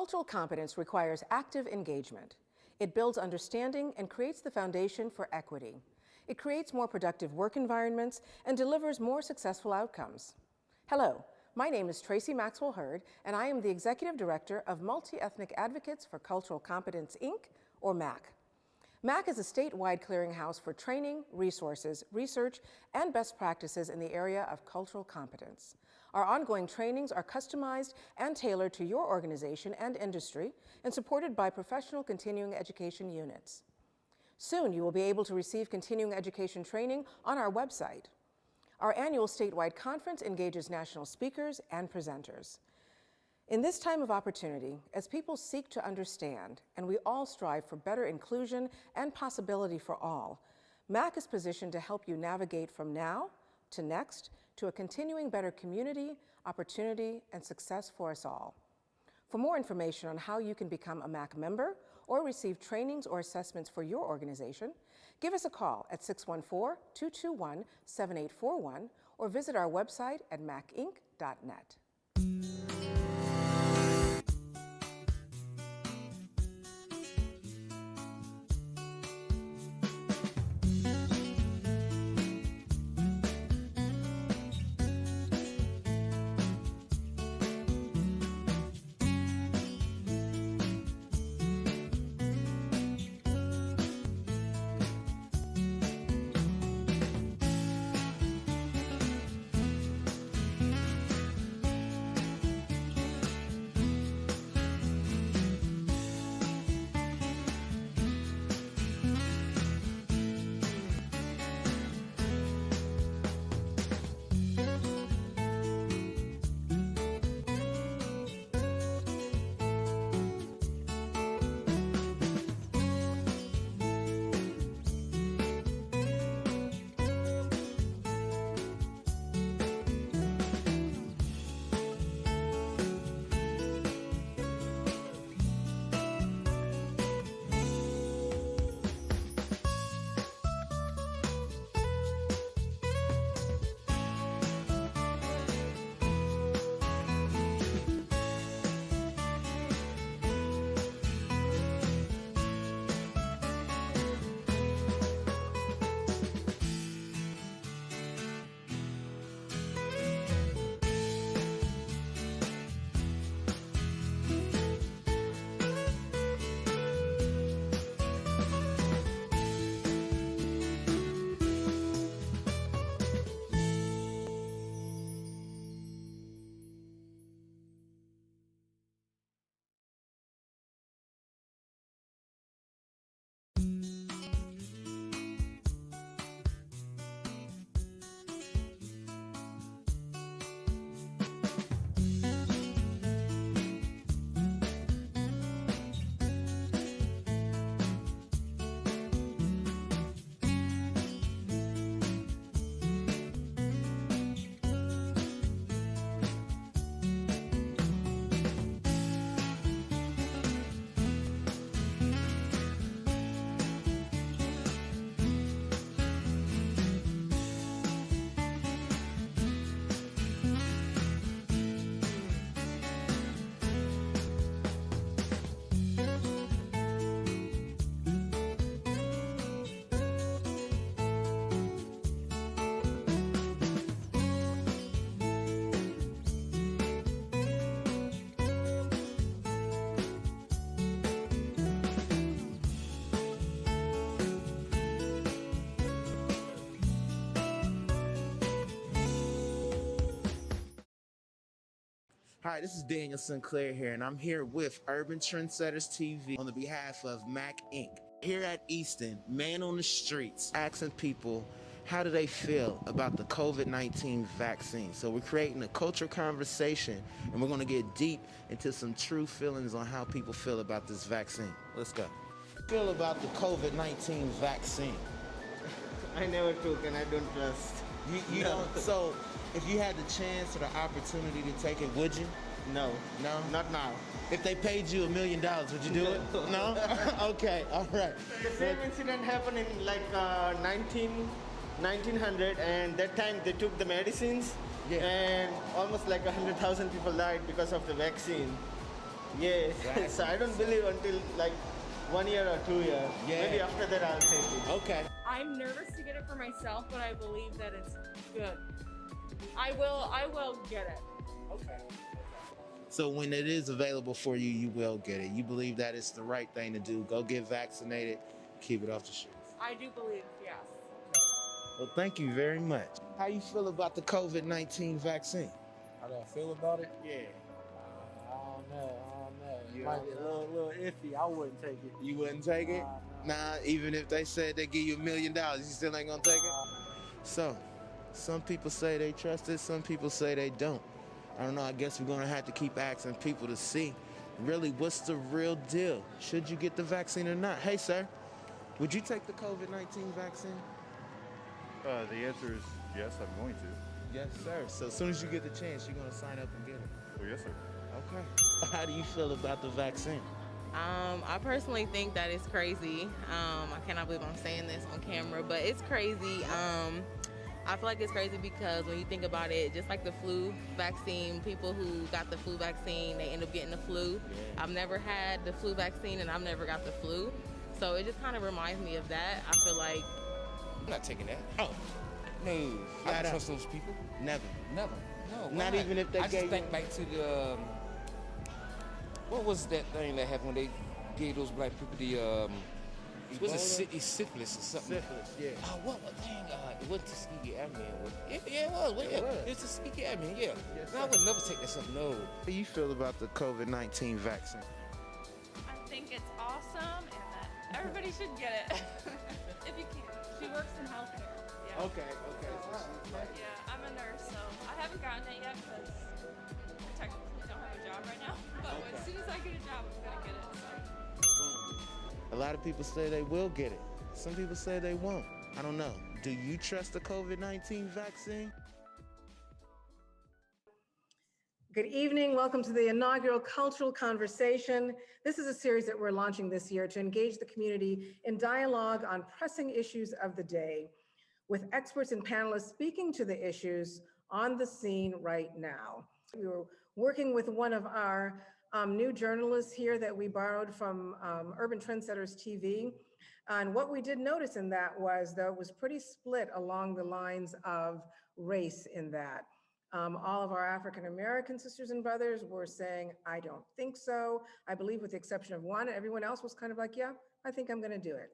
Cultural competence requires active engagement. It builds understanding and creates the foundation for equity. It creates more productive work environments and delivers more successful outcomes. Hello, my name is Tracy Maxwell Hurd, and I am the Executive Director of Multiethnic Advocates for Cultural Competence, Inc., or MACC. MACC is a statewide clearinghouse for training, resources, research, and best practices in the area of cultural competence. Our ongoing trainings are customized and tailored to your organization and industry and supported by professional continuing education units. Soon, you will be able to receive continuing education training on our website. Our annual statewide conference engages national speakers and presenters. In this time of opportunity, as people seek to understand and we all strive for better inclusion and possibility for all, MACC is positioned to help you navigate from now to next to a continuing better community, opportunity, and success for us all. For more information on how you can become a MACC member or receive trainings or assessments for your organization, give us a call at 614-221-7841 or visit our website at maccinc.net. Hi, this is Danielle Sinclair here, and I'm here with Urban Trendsetters TV on the behalf of MACC Inc. Here at Easton, man on the streets, asking people how do they feel about the COVID-19 vaccine. So we're creating a cultural conversation, and we're going to get deep into some true feelings on how people feel about this vaccine. Let's go. Feel about the COVID-19 vaccine? I never took and I don't trust. You No. don't? So if you had the chance or the opportunity to take it, would you? No. No? Not now. If they paid you $1 million, would you do it? No? Okay, all right. The same incident happened in like 1900, and that time they took the medicines, Yeah. and almost like 100,000 people died because of the vaccine. Yeah, Exactly. so I don't believe until like 1 year or 2 years. Yeah. Maybe after that I'll take it. Okay. I'm nervous to get it for myself, but I believe that it's good. I will get it. Okay. So when it is available for you, you will get it. You believe that it's the right thing to do. Go get vaccinated. Keep it off the streets. I do believe, yes. Well, thank you very much. How you feel about the COVID-19 vaccine? How do I feel about it? Yeah. I don't know. You It might don't be a know? little iffy. I wouldn't take it. You wouldn't take it? Nah, even if they said they give you $1 million, you still ain't gonna take it? So, some people say they trust it, some people say they don't. I don't know, I guess we're gonna have to keep asking people to see really what's the real deal. Should you get the vaccine or not? Hey, sir, would you take the COVID-19 vaccine? The answer is yes, I'm going to. Yes, sir. So as soon as you get the chance, you're gonna sign up and get it. Well, yes, sir. Okay. How do you feel about the vaccine? I personally think that it's crazy. I cannot believe I'm saying this on camera, but it's crazy. I feel like it's crazy because when you think about it, just like the flu vaccine, people who got the flu vaccine, they end up getting the flu. Yeah. I've never had the flu vaccine and I've never got the flu. So it just kind of reminds me of that. I feel like I'm not taking that. Oh, No, I Flat don't out. trust those people. never. Never. No. Not why? even if they I just gave think you- back to the what was that thing that happened when they gave those black people the was it syphilis or something? Syphilis, yeah. What thing? It wasn't Tuskegee Airmen. Yeah, it was. It was. It was Tuskegee Airmen. Yeah. Yes, No, I sir. would never take that stuff. No. How do you feel about the COVID-19 vaccine? I think it's awesome and that everybody should get it if you can. She works in healthcare. Yeah. Okay. Yeah, I'm a nurse, so I haven't gotten it yet because I technically don't have a job right now. But as soon as I get a job, I'm gonna get it. So. A lot of people say they will get it. Some people say they won't. I don't know. Do you trust the COVID-19 vaccine? Good evening. Welcome to the inaugural Cultural Conversation. This is a series that we're launching this year to engage the community in dialogue on pressing issues of the day, with experts and panelists speaking to the issues on the scene right now. We were working with one of our new journalists here that we borrowed from Urban Trendsetters TV. And what we did notice in that was, though, it was pretty split along the lines of race in that. All of our African-American sisters and brothers were saying, I don't think so. I believe with the exception of one, everyone else was kind of like, yeah, I think I'm gonna do it.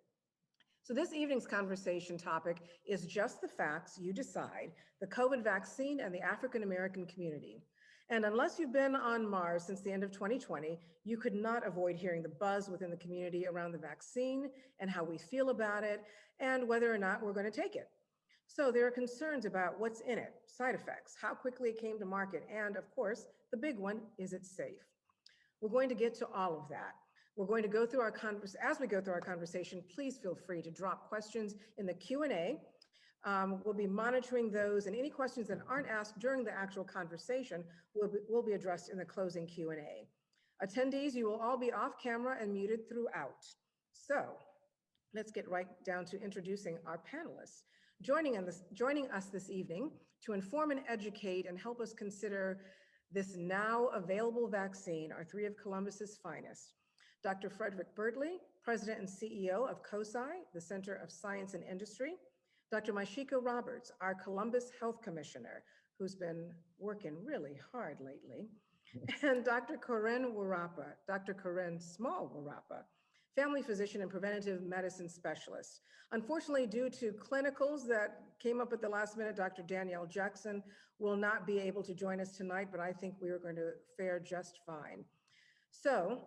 So this evening's conversation topic is just the facts, you decide, the COVID vaccine and the African-American community. And unless you've been on Mars since the end of 2020, you could not avoid hearing the buzz within the community around the vaccine and how we feel about it and whether or not we're going to take it. So there are concerns about what's in it, side effects, how quickly it came to market, and of course, the big one, is it safe? We're going to get to all of that. We're going to go through as we go through our conversation, please feel free to drop questions in the Q&A. We'll be monitoring those, and any questions that aren't asked during the actual conversation will be addressed in the closing Q&A. Attendees, you will all be off camera and muted throughout. So let's get right down to introducing our panelists. Joining us this evening to inform and educate and help us consider this now available vaccine are three of Columbus's finest. Dr. Frederic Bertley, President and CEO of COSI, the Center of Science and Industry. Dr. Mysheika Roberts, our Columbus Health Commissioner, who's been working really hard lately. And Dr. Karin Wurapa, Dr. Karin Small Wurapa, family physician and preventative medicine specialist. Unfortunately, due to clinicals that came up at the last minute, Dr. Danielle Jackson will not be able to join us tonight, but I think we are going to fare just fine. So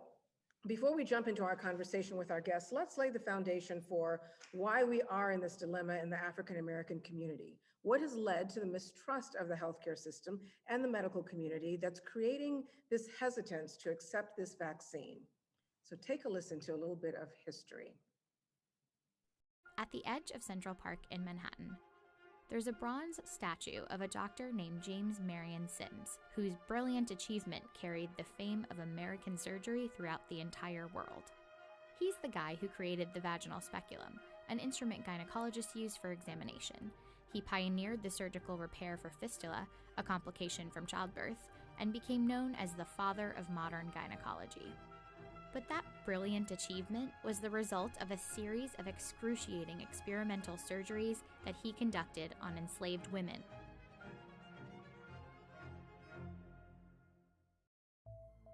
before we jump into our conversation with our guests, let's lay the foundation for why we are in this dilemma in the African-American community. What has led to the mistrust of the healthcare system and the medical community that's creating this hesitance to accept this vaccine? So take a listen to a little bit of history. At the edge of Central Park in Manhattan, there's a bronze statue of a doctor named James Marion Sims, whose brilliant achievement carried the fame of American surgery throughout the entire world. He's the guy who created the vaginal speculum, an instrument gynecologists use for examination. He pioneered the surgical repair for fistula, a complication from childbirth, and became known as the father of modern gynecology. But that brilliant achievement was the result of a series of excruciating experimental surgeries that he conducted on enslaved women.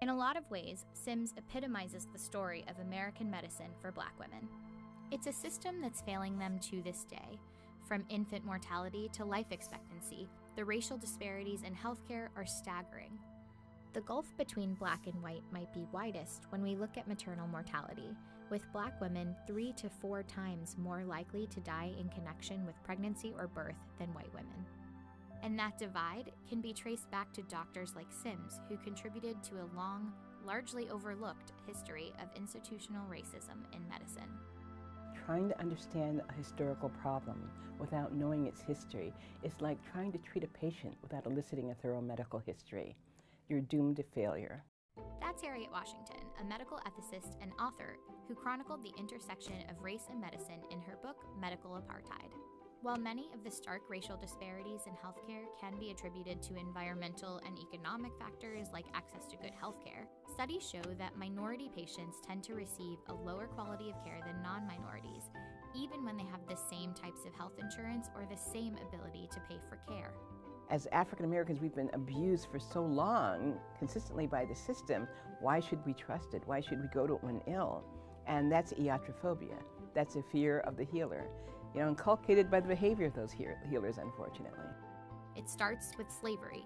In a lot of ways, Sims epitomizes the story of American medicine for Black women. It's a system that's failing them to this day. From infant mortality to life expectancy, the racial disparities in healthcare are staggering. The gulf between Black and white might be widest when we look at maternal mortality, with Black women 3 to 4 times more likely to die in connection with pregnancy or birth than white women. And that divide can be traced back to doctors like Sims, who contributed to a long, largely overlooked history of institutional racism in medicine. Trying to understand a historical problem without knowing its history is like trying to treat a patient without eliciting a thorough medical history. You're doomed to failure. That's Harriet Washington, a medical ethicist and author who chronicled the intersection of race and medicine in her book, Medical Apartheid. While many of the stark racial disparities in healthcare can be attributed to environmental and economic factors like access to good healthcare, studies show that minority patients tend to receive a lower quality of care than non-minorities, even when they have the same types of health insurance or the same ability to pay for care. As African Americans, we've been abused for so long, consistently by the system. Why should we trust it? Why should we go to it when ill? And that's iatrophobia. That's a fear of the healer, inculcated by the behavior of those healers, unfortunately. It starts with slavery.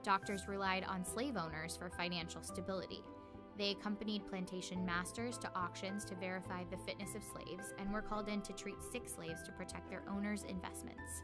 Doctors relied on slave owners for financial stability. They accompanied plantation masters to auctions to verify the fitness of slaves and were called in to treat sick slaves to protect their owners' investments.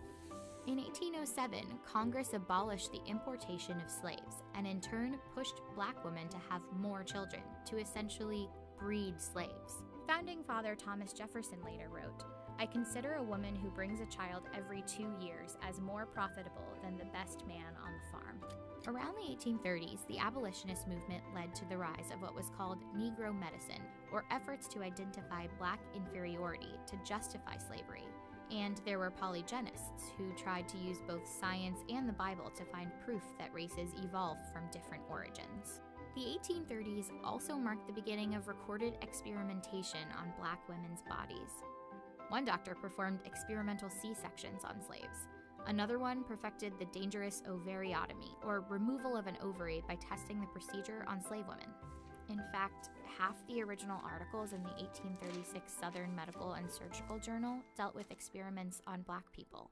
In 1807, Congress abolished the importation of slaves and in turn pushed Black women to have more children, to essentially breed slaves. Founding Father Thomas Jefferson later wrote, "I consider a woman who brings a child every 2 years as more profitable than the best man on the farm." Around the 1830s, the abolitionist movement led to the rise of what was called Negro medicine, or efforts to identify Black inferiority to justify slavery. And there were polygenists who tried to use both science and the Bible to find proof that races evolved from different origins. The 1830s also marked the beginning of recorded experimentation on Black women's bodies. One doctor performed experimental C-sections on slaves. Another one perfected the dangerous ovariotomy, or removal of an ovary by testing the procedure on slave women. In fact, half the original articles in the 1836 Southern Medical and Surgical Journal dealt with experiments on Black people.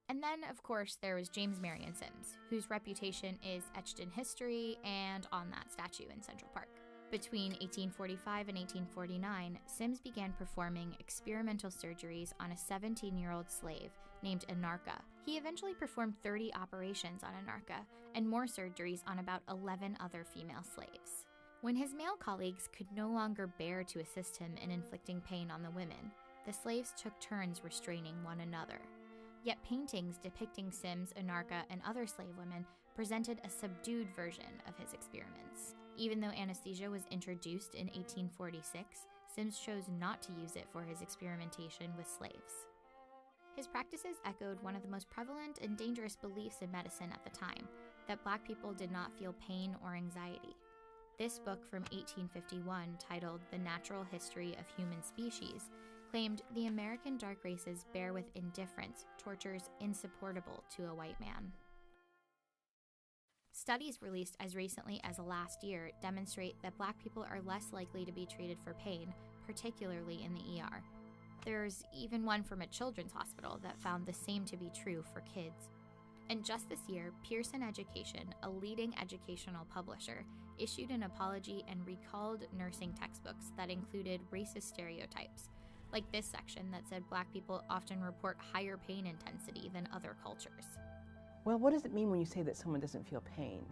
And then, of course, there was James Marion Sims, whose reputation is etched in history and on that statue in Central Park. Between 1845 and 1849, Sims began performing experimental surgeries on a 17-year-old slave named Anarcha. He eventually performed 30 operations on Anarcha and more surgeries on about 11 other female slaves. When his male colleagues could no longer bear to assist him in inflicting pain on the women, the slaves took turns restraining one another. Yet paintings depicting Sims, Anarcha, and other slave women presented a subdued version of his experiments. Even though anesthesia was introduced in 1846, Sims chose not to use it for his experimentation with slaves. His practices echoed one of the most prevalent and dangerous beliefs in medicine at the time, that Black people did not feel pain or anxiety. This book from 1851, titled The Natural History of Human Species, claimed the American dark races bear with indifference tortures insupportable to a white man. Studies released as recently as last year demonstrate that Black people are less likely to be treated for pain, particularly in the ER. There's even one from a children's hospital that found the same to be true for kids. And just this year, Pearson Education, a leading educational publisher, issued an apology and recalled nursing textbooks that included racist stereotypes, like this section that said Black people often report higher pain intensity than other cultures. Well, what does it mean when you say that someone doesn't feel pain?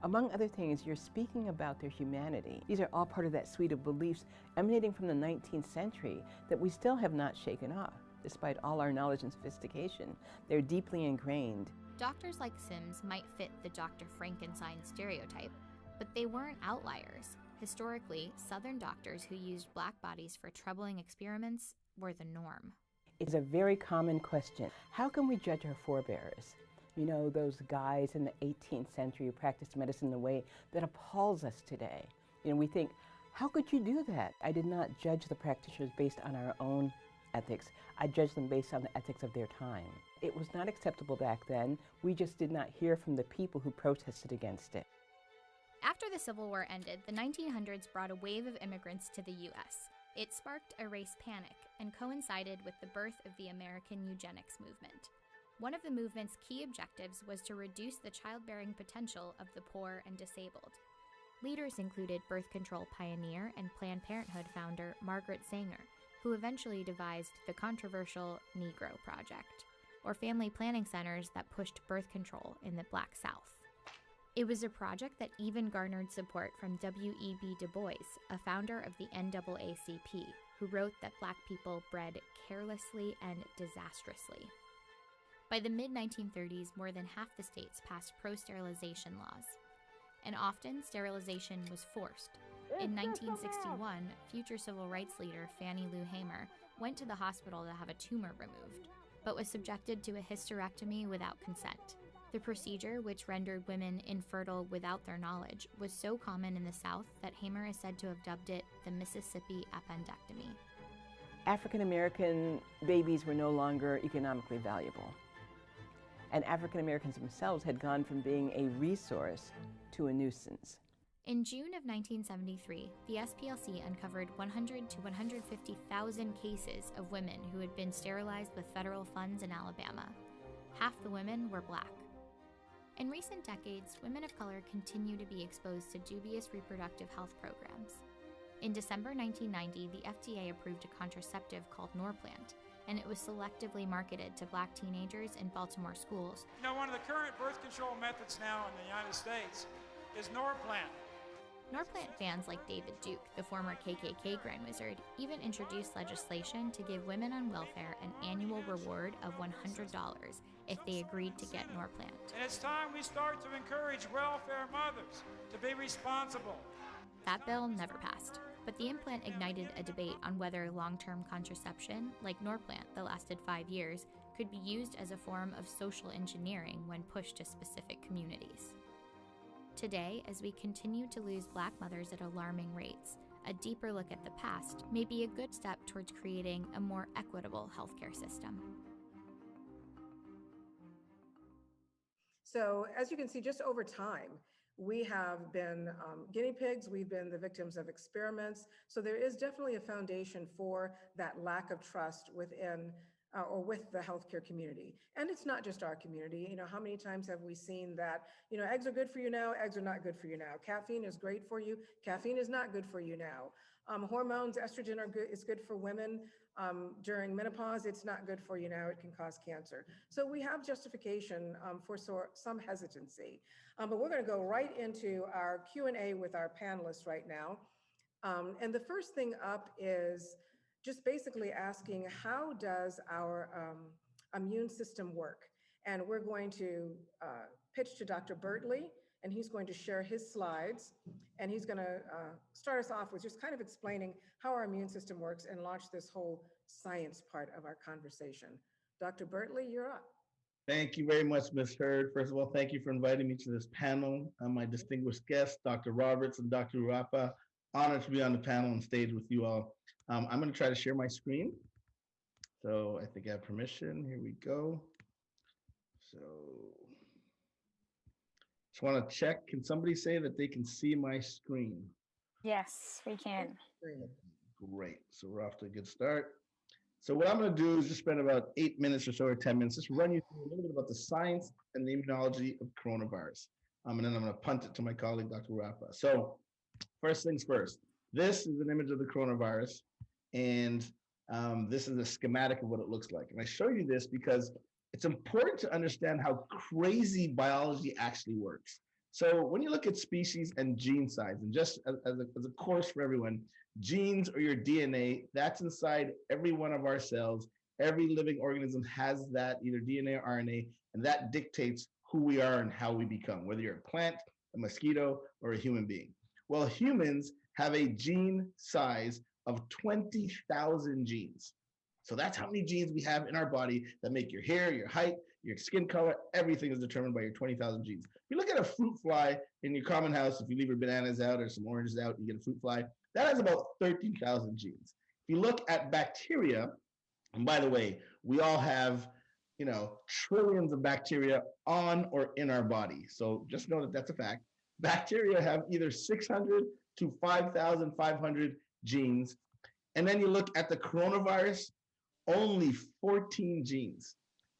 Among other things, you're speaking about their humanity. These are all part of that suite of beliefs emanating from the 19th century that we still have not shaken off. Despite all our knowledge and sophistication, they're deeply ingrained. Doctors like Sims might fit the Dr. Frankenstein stereotype, but they weren't outliers. Historically, Southern doctors who used Black bodies for troubling experiments were the norm. It's a very common question. How can we judge our forebears? You know, those guys in the 18th century who practiced medicine in a way that appalls us today. You know, we think, how could you do that? I did not judge the practitioners based on our own ethics. I judged them based on the ethics of their time. It was not acceptable back then. We just did not hear from the people who protested against it. After the Civil War ended, the 1900s brought a wave of immigrants to the U.S. It sparked a race panic and coincided with the birth of the American eugenics movement. One of the movement's key objectives was to reduce the childbearing potential of the poor and disabled. Leaders included birth control pioneer and Planned Parenthood founder Margaret Sanger, who eventually devised the controversial Negro Project, or family planning centers that pushed birth control in the Black South. It was a project that even garnered support from W.E.B. Du Bois, a founder of the NAACP, who wrote that Black people bred carelessly and disastrously. By the mid-1930s, more than half the states passed pro-sterilization laws, and often sterilization was forced. In 1961, future civil rights leader Fannie Lou Hamer went to the hospital to have a tumor removed, but was subjected to a hysterectomy without consent. The procedure, which rendered women infertile without their knowledge, was so common in the South that Hamer is said to have dubbed it the Mississippi appendectomy. African American babies were no longer economically valuable. And African Americans themselves had gone from being a resource to a nuisance. In June of 1973, the SPLC uncovered 100 to 150,000 cases of women who had been sterilized with federal funds in Alabama. Half the women were Black. In recent decades, women of color continue to be exposed to dubious reproductive health programs. In December 1990, the FDA approved a contraceptive called Norplant, and it was selectively marketed to Black teenagers in Baltimore schools. You know, one of the current birth control methods now in the United States is Norplant. Norplant fans like David Duke, the former KKK Grand Wizard, even introduced legislation to give women on welfare an annual reward of $100 if they agreed to get Norplant. And it's time we start to encourage welfare mothers to be responsible. That bill never passed, but the implant ignited a debate on whether long-term contraception, like Norplant that lasted 5 years, could be used as a form of social engineering when pushed to specific communities. Today, as we continue to lose Black mothers at alarming rates, a deeper look at the past may be a good step towards creating a more equitable healthcare system. So as you can see, just over time, we have been guinea pigs, we've been the victims of experiments. So there is definitely a foundation for that lack of trust within or with the healthcare community. And it's not just our community. You know, how many times have we seen that, you know, eggs are good for you now, eggs are not good for you now. Caffeine is great for you, caffeine is not good for you now. Hormones, estrogen is good for women. During menopause, it's not good for you now, it can cause cancer. So we have justification for some hesitancy. But we're gonna go right into our Q&A with our panelists right now. And the first thing up is just basically asking, how does our immune system work? And we're going to pitch to Dr. Bertley, and he's going to share his slides, and he's gonna start us off with just kind of explaining how our immune system works and launch this whole science part of our conversation. Dr. Bertley, you're up. Thank you very much, Ms. Hurd. First of all, thank you for inviting me to this panel. My distinguished guests, Dr. Roberts and Dr. Wurapa. Honored to be on the panel and stage with you all. I'm going to try to share my screen. So I think I have permission. Here we go. So just want to check. Can somebody say that they can see my screen? Yes, we can. Great. So we're off to a good start. So what I'm going to do is just spend about 8 minutes or so, or 10 minutes, just run you through a little bit about the science and the immunology of coronavirus. And then I'm going to punt it to my colleague, Dr. Wurapa. So first things first, this is an image of the coronavirus, and this is a schematic of what it looks like. And I show you this because it's important to understand how crazy biology actually works. So when you look at species and gene size, and just as a course for everyone, genes or your DNA, that's inside every one of our cells. Every living organism has that, either DNA or RNA, and that dictates who we are and how we become, whether you're a plant, a mosquito, or a human being. Well, humans have a gene size of 20,000 genes. So that's how many genes we have in our body that make your hair, your height, your skin color, everything is determined by your 20,000 genes. If you look at a fruit fly in your common house, if you leave your bananas out or some oranges out, you get a fruit fly, that has about 13,000 genes. If you look at bacteria, and by the way, we all have, trillions of bacteria on or in our body. So just know that that's a fact. Bacteria have either 600 to 5,500 genes. And then you look at the coronavirus, only 14 genes.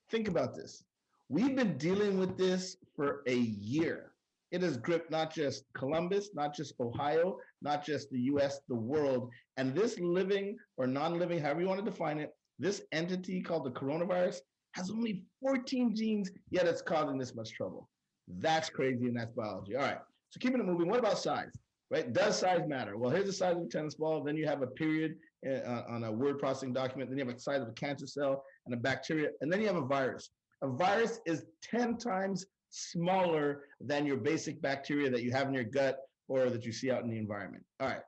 Think about this. We've been dealing with this for a year. It has gripped not just Columbus, not just Ohio, not just the US, the world. And this living or non-living, however you want to define it, this entity called the coronavirus has only 14 genes, yet it's causing this much trouble. That's crazy, and that's biology. All right, so keeping it moving, what about size, right? Does size matter? Well, here's the size of a tennis ball, then you have a period on a word processing document, then you have a size of a cancer cell and a bacteria, and then you have a virus. A virus is 10 times smaller than your basic bacteria that you have in your gut or that you see out in the environment. All right.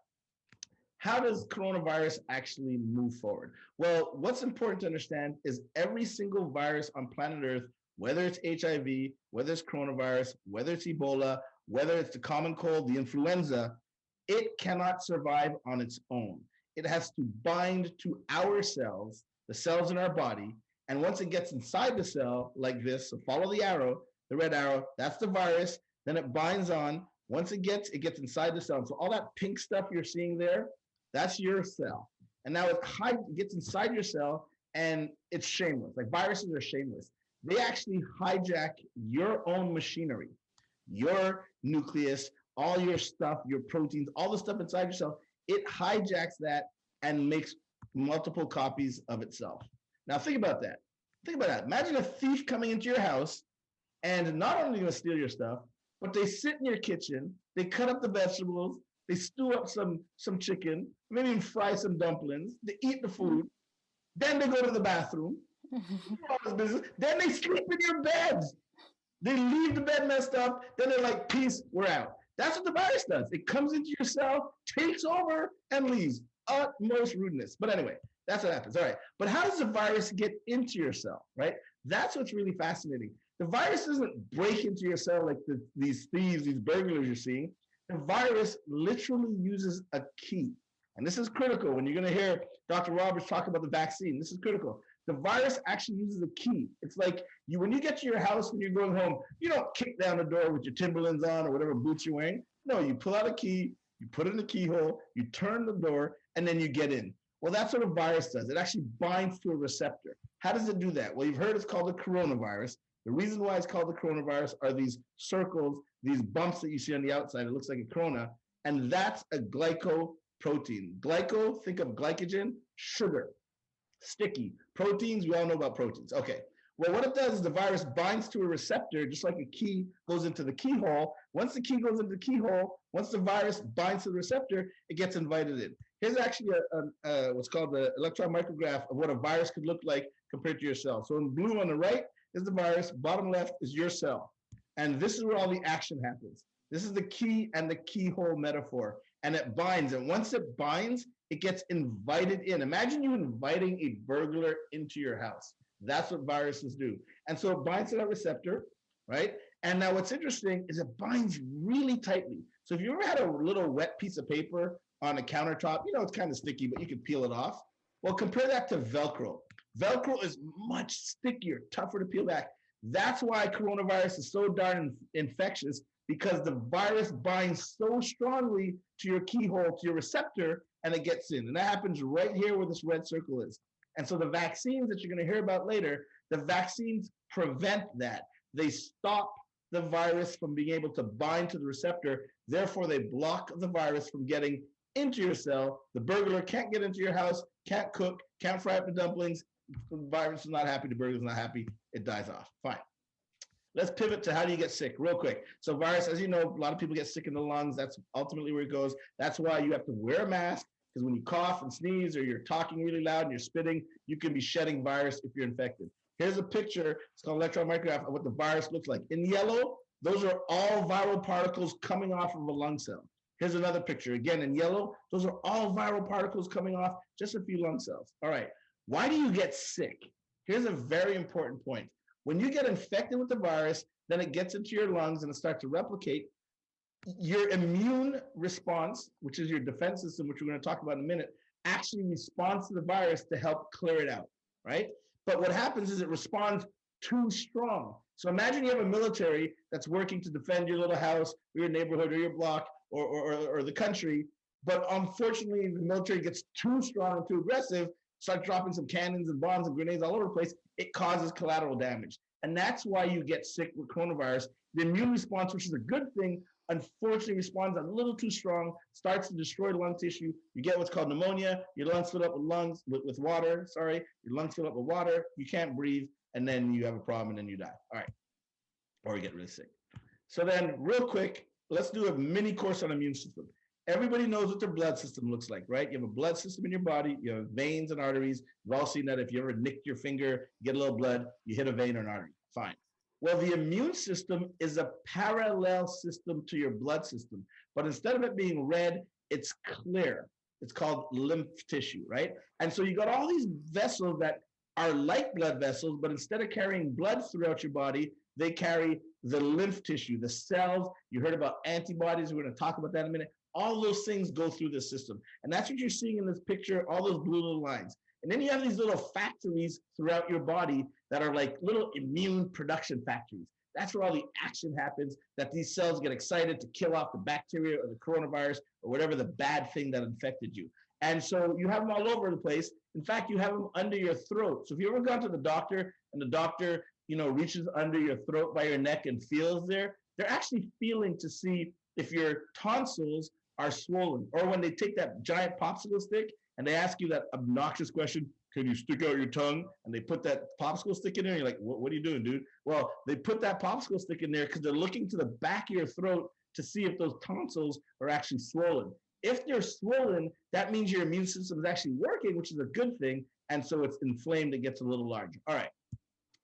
How does coronavirus actually move forward? Well, what's important to understand is every single virus on planet Earth, whether it's HIV, whether it's coronavirus, whether it's Ebola, whether it's the common cold, the influenza, it cannot survive on its own. It has to bind to our cells, the cells in our body, and once it gets inside the cell like this, so follow the arrow, the red arrow, that's the virus, then it binds on. Once it gets inside the cell. So all that pink stuff you're seeing there, that's your cell. And now it gets inside your cell and it's shameless. Like viruses are shameless. They actually hijack your own machinery, your nucleus, all your stuff, your proteins, all the stuff inside your cell. It hijacks that and makes multiple copies of itself. Now think about that. Think about that. Imagine a thief coming into your house and not only going to steal your stuff, but they sit in your kitchen, they cut up the vegetables, they stew up some chicken, maybe even fry some dumplings, they eat the food, then they go to the bathroom, then they sleep in your beds. They leave the bed messed up, then they're like, peace, we're out. That's what the virus does. It comes into your cell, takes over, and leaves. Utmost rudeness. But anyway, that's what happens. All right. But how does the virus get into your cell, right? That's what's really fascinating. The virus doesn't break into your cell like these thieves, these burglars you're seeing. The virus literally uses a key. And this is critical when you're going to hear Dr. Roberts talk about the vaccine. This is critical. The virus actually uses a key. It's like when you get to your house when you're going home, you don't kick down the door with your Timberlands on or whatever boots you're wearing. No, you pull out a key, you put it in the keyhole, you turn the door, and then you get in. Well, that's what a virus does. It actually binds to a receptor. How does it do that? Well, you've heard it's called a coronavirus. The reason why it's called the coronavirus are these circles, these bumps that you see on the outside. It looks like a corona, and that's a glycoprotein. Glyco, think of glycogen, sugar, sticky. Proteins, we all know about proteins. Okay, well, what it does is the virus binds to a receptor, just like a key goes into the keyhole. Once the key goes into the keyhole, once the virus binds to the receptor, it gets invited in. Here's actually what's called the electron micrograph of what a virus could look like compared to your cell. So in blue on the right is the virus, bottom left is your cell. And this is where all the action happens. This is the key and the keyhole metaphor. And it binds, and once it binds, it gets invited in. Imagine you inviting a burglar into your house. That's what viruses do. And so it binds to that receptor, right? And now what's interesting is it binds really tightly. So if you ever had a little wet piece of paper on a countertop, it's kind of sticky, but you can peel it off. Well, compare that to Velcro. Velcro is much stickier, tougher to peel back. That's why coronavirus is so darn infectious, because the virus binds so strongly to your keyhole, to your receptor, and it gets in. And that happens right here where this red circle is. And so the vaccines that you're going to hear about later, the vaccines prevent that. They stop the virus from being able to bind to the receptor. Therefore, they block the virus from getting into your cell. The burglar can't get into your house, can't cook, can't fry up the dumplings. The virus is not happy, the burglar's not happy, it dies off. Fine. Let's pivot to how do you get sick real quick. So virus, as you know, a lot of people get sick in the lungs. That's ultimately where it goes. That's why you have to wear a mask, because when you cough and sneeze or you're talking really loud and you're spitting, you can be shedding virus if you're infected. Here's a picture, it's called electron micrograph, of what the virus looks like. In yellow, those are all viral particles coming off of a lung cell. Here's another picture, again in yellow, those are all viral particles coming off just a few lung cells. All right, why do you get sick? Here's a very important point. When you get infected with the virus, then it gets into your lungs and it starts to replicate. Your immune response, which is your defense system, which we're going to talk about in a minute, actually responds to the virus to help clear it out, right? But what happens is it responds too strong. So imagine you have a military that's working to defend your little house or your neighborhood or your block or the country, but unfortunately the military gets too strong and too aggressive, start dropping some cannons and bombs and grenades all over the place, it causes collateral damage. And that's why you get sick with coronavirus. The immune response, which is a good thing, unfortunately responds a little too strong, starts to destroy lung tissue. You get what's called pneumonia. Your lungs fill up with water. Your lungs fill up with water. You can't breathe, and then you have a problem, and then you die. All right, or you get really sick. So then, real quick, let's do a mini course on immune system. Everybody knows what their blood system looks like, right? You have a blood system in your body. You have veins and arteries. We've all seen that. If you ever nicked your finger, you get a little blood, you hit a vein or an artery. Fine. Well, the immune system is a parallel system to your blood system, but instead of it being red, it's clear. It's called lymph tissue, right? And so you got all these vessels that are like blood vessels, but instead of carrying blood throughout your body, they carry the lymph tissue, the cells. You heard about antibodies. We're going to talk about that in a minute. All those things go through the system. And that's what you're seeing in this picture, all those blue little lines. And then you have these little factories throughout your body that are like little immune production factories. That's where all the action happens, that these cells get excited to kill off the bacteria or the coronavirus or whatever the bad thing that infected you. And so you have them all over the place. In fact, you have them under your throat. So if you ever gone to the doctor and the doctor, reaches under your throat by your neck and feels there, they're actually feeling to see if your tonsils are swollen. Or when they take that giant popsicle stick and they ask you that obnoxious question, can you stick out your tongue? And they put that popsicle stick in there. And you're like, what are you doing, dude? Well, they put that popsicle stick in there because they're looking to the back of your throat to see if those tonsils are actually swollen. If they're swollen, that means your immune system is actually working, which is a good thing. And so it's inflamed, it gets a little larger. All right,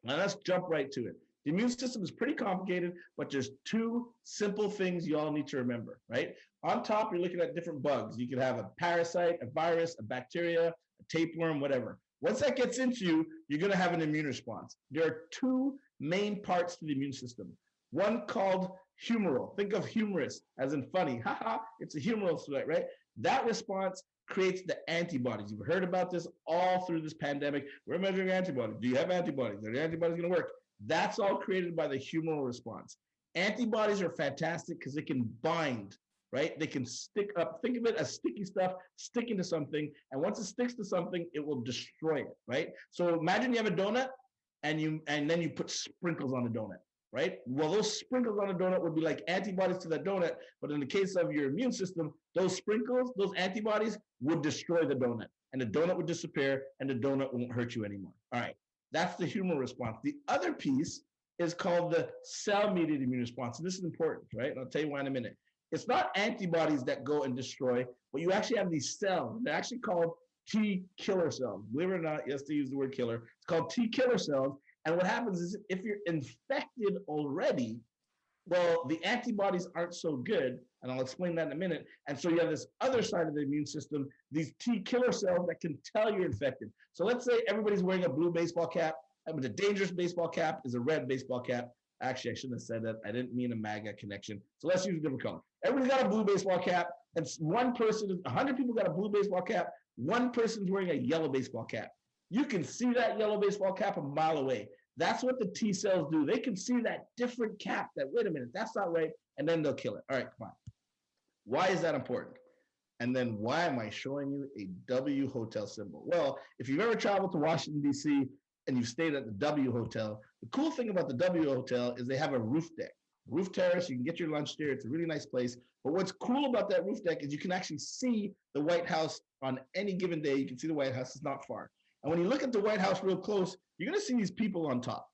now let's jump right to it. The immune system is pretty complicated, but there's two simple things you all need to remember, right? On top, you're looking at different bugs. You could have a parasite, a virus, a bacteria, a tapeworm, whatever. Once that gets into you, you're going to have an immune response. There are two main parts to the immune system. One called humoral. Think of humorous as in funny. Haha, it's a humoral threat, right? That response creates the antibodies. You've heard about this all through this pandemic. We're measuring antibodies. Do you have antibodies? Are the antibodies going to work? That's all created by the humoral response. Antibodies are fantastic because they can bind, right? They can stick up. Think of it as sticky stuff sticking to something. And once it sticks to something, it will destroy it, right? So imagine you have a donut and then you put sprinkles on the donut, right? Well, those sprinkles on the donut would be like antibodies to that donut. But in the case of your immune system, those sprinkles, those antibodies would destroy the donut. And the donut would disappear and the donut won't hurt you anymore. All right. That's the humoral response. The other piece is called the cell-mediated immune response. And this is important, right? And I'll tell you why in a minute. It's not antibodies that go and destroy, but you actually have these cells. They're actually called T killer cells. Believe it or not, yes, they use the word killer. It's called T killer cells. And what happens is if you're infected already, well, the antibodies aren't so good, and I'll explain that in a minute. And so you have this other side of the immune system, these T killer cells that can tell you're infected. So let's say everybody's wearing a blue baseball cap, but a dangerous baseball cap is a red baseball cap. Actually, I shouldn't have said that. I didn't mean a MAGA connection. So let's use a different color. Everybody's got a blue baseball cap, and 100 people got a blue baseball cap. One person's wearing a yellow baseball cap. You can see that yellow baseball cap a mile away. That's what the T cells do. They can see that different cap that, wait a minute, that's not right, and then they'll kill it. All right, come on. Why is that important? And then why am I showing you a W hotel symbol? Well, if you've ever traveled to Washington, D.C., and you've stayed at the W hotel, the cool thing about the W hotel is they have a roof deck. Roof terrace, you can get your lunch there. It's a really nice place. But what's cool about that roof deck is you can actually see the White House on any given day. You can see the White House. It's not far. And when you look at the White House real close, you're going to see these people on top.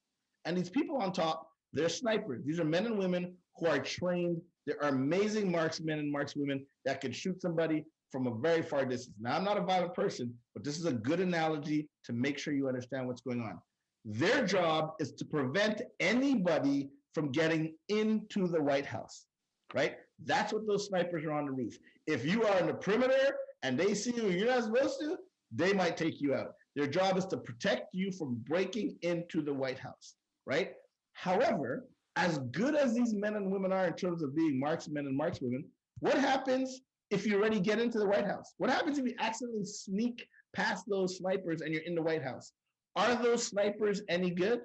And these people on top, they're snipers. These are men and women who are trained. There are amazing marksmen and markswomen that can shoot somebody from a very far distance. Now, I'm not a violent person, but this is a good analogy to make sure you understand what's going on. Their job is to prevent anybody from getting into the White House, right? That's what those snipers are on the roof. If you are in the perimeter and they see you and you're not supposed to, they might take you out. Their job is to protect you from breaking into the White House, right? However, as good as these men and women are in terms of being marksmen and markswomen, what happens if you already get into the White House? What happens if you accidentally sneak past those snipers and you're in the White House? Are those snipers any good?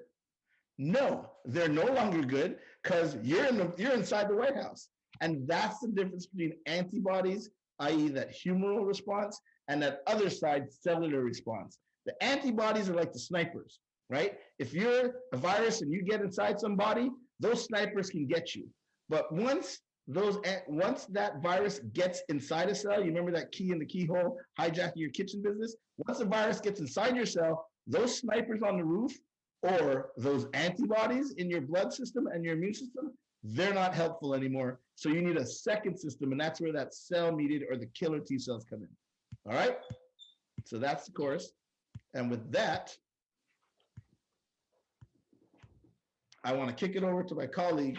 No, they're no longer good because you're inside the White House. And that's the difference between antibodies, i.e., that humoral response, and that other side, cellular response. The antibodies are like the snipers, right? If you're a virus and you get inside somebody, those snipers can get you. But once that virus gets inside a cell, you remember that key in the keyhole hijacking your kitchen business? Once the virus gets inside your cell, those snipers on the roof or those antibodies in your blood system and your immune system, they're not helpful anymore. So you need a second system, and that's where that cell-mediated or the killer T cells come in. All right? So that's the course. And with that, I want to kick it over to my colleague.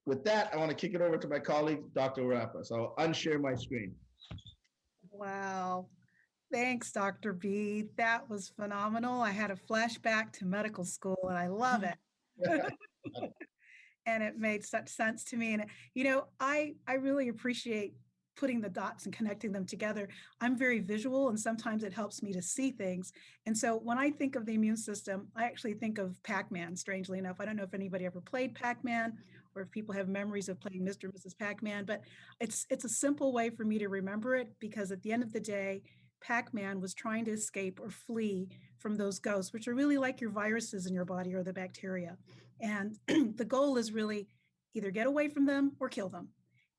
With that, I want to kick it over to my colleague, Dr. Wurapa. So I'll unshare my screen. Wow. Thanks, Dr. B. That was phenomenal. I had a flashback to medical school, and I love it. And it made such sense to me. And, I really appreciate putting the dots and connecting them together. I'm very visual, and sometimes it helps me to see things. And so when I think of the immune system, I actually think of Pac-Man, strangely enough. I don't know if anybody ever played Pac-Man or if people have memories of playing Mr. and Mrs. Pac-Man, but it's a simple way for me to remember it, because at the end of the day, Pac-Man was trying to escape or flee from those ghosts, which are really like your viruses in your body or the bacteria. And the goal is really either get away from them or kill them.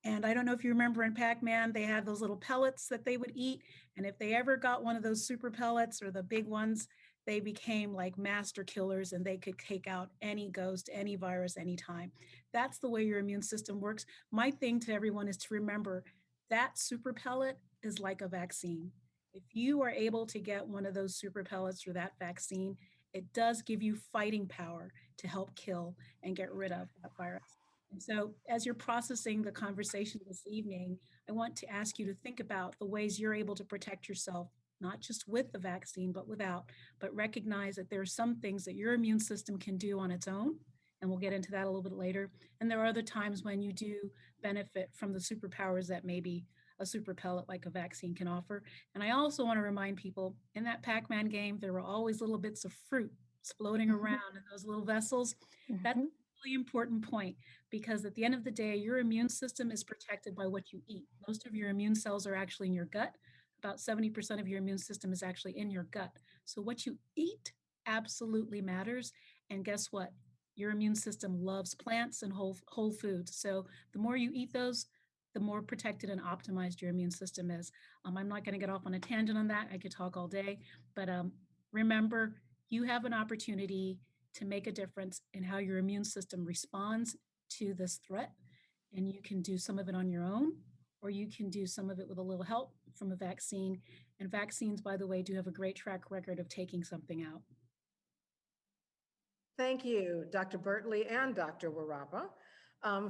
And I don't know if you remember in Pac-Man, they had those little pellets that they would eat. And if they ever got one of those super pellets or the big ones, they became like master killers, and they could take out any ghost, any virus, anytime. That's the way your immune system works. My thing to everyone is to remember that super pellet is like a vaccine. If you are able to get one of those super pellets or that vaccine, it does give you fighting power to help kill and get rid of that virus. And so as you're processing the conversation this evening, I want to ask you to think about the ways you're able to protect yourself, not just with the vaccine, but without, but recognize that there are some things that your immune system can do on its own. And we'll get into that a little bit later. And there are other times when you do benefit from the superpowers that maybe a super pellet like a vaccine can offer. And I also want to remind people, in that Pac-Man game, there were always little bits of fruit floating around in those little vessels. That's a really important point, because at the end of the day, your immune system is protected by what you eat. Most of your immune cells are actually in your gut. About 70% of your immune system is actually in your gut. So what you eat absolutely matters. And guess what? Your immune system loves plants and whole foods. So the more you eat those, the more protected and optimized your immune system is. I'm not going to get off on a tangent on that. I could talk all day, but remember, you have an opportunity to make a difference in how your immune system responds to this threat. And you can do some of it on your own, or you can do some of it with a little help from a vaccine. And vaccines, by the way, do have a great track record of taking something out. Thank you, Dr. Bertley and Dr. Wurapa,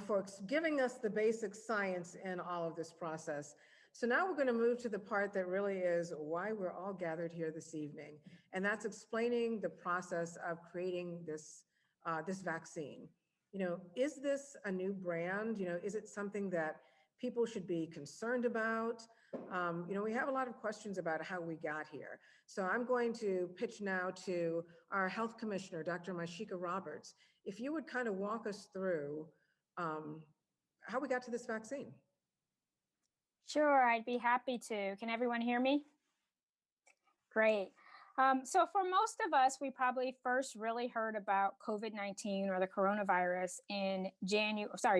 for giving us the basic science in all of this process. So now we're going to move to the part that really is why we're all gathered here this evening, and that's explaining the process of creating this vaccine. Is this a new brand? Is it something that people should be concerned about? We have a lot of questions about how we got here. So I'm going to pitch now to our health commissioner, Dr. Mysheika Roberts. If you would kind of walk us through how we got to this vaccine. Sure, I'd be happy to. Can everyone hear me? Great. So for most of us, we probably first really heard about COVID-19 or the coronavirus in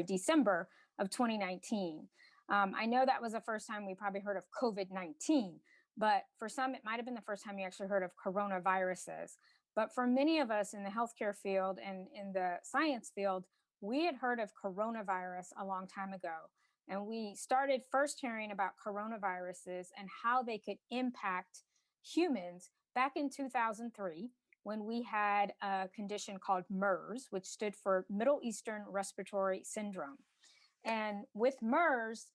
December of 2019. I know that was the first time we probably heard of COVID-19, but for some, it might have been the first time you actually heard of coronaviruses. But for many of us in the healthcare field and in the science field, we had heard of coronavirus a long time ago. And we started first hearing about coronaviruses and how they could impact humans back in 2003, when we had a condition called MERS, which stood for Middle Eastern Respiratory Syndrome. And with MERS,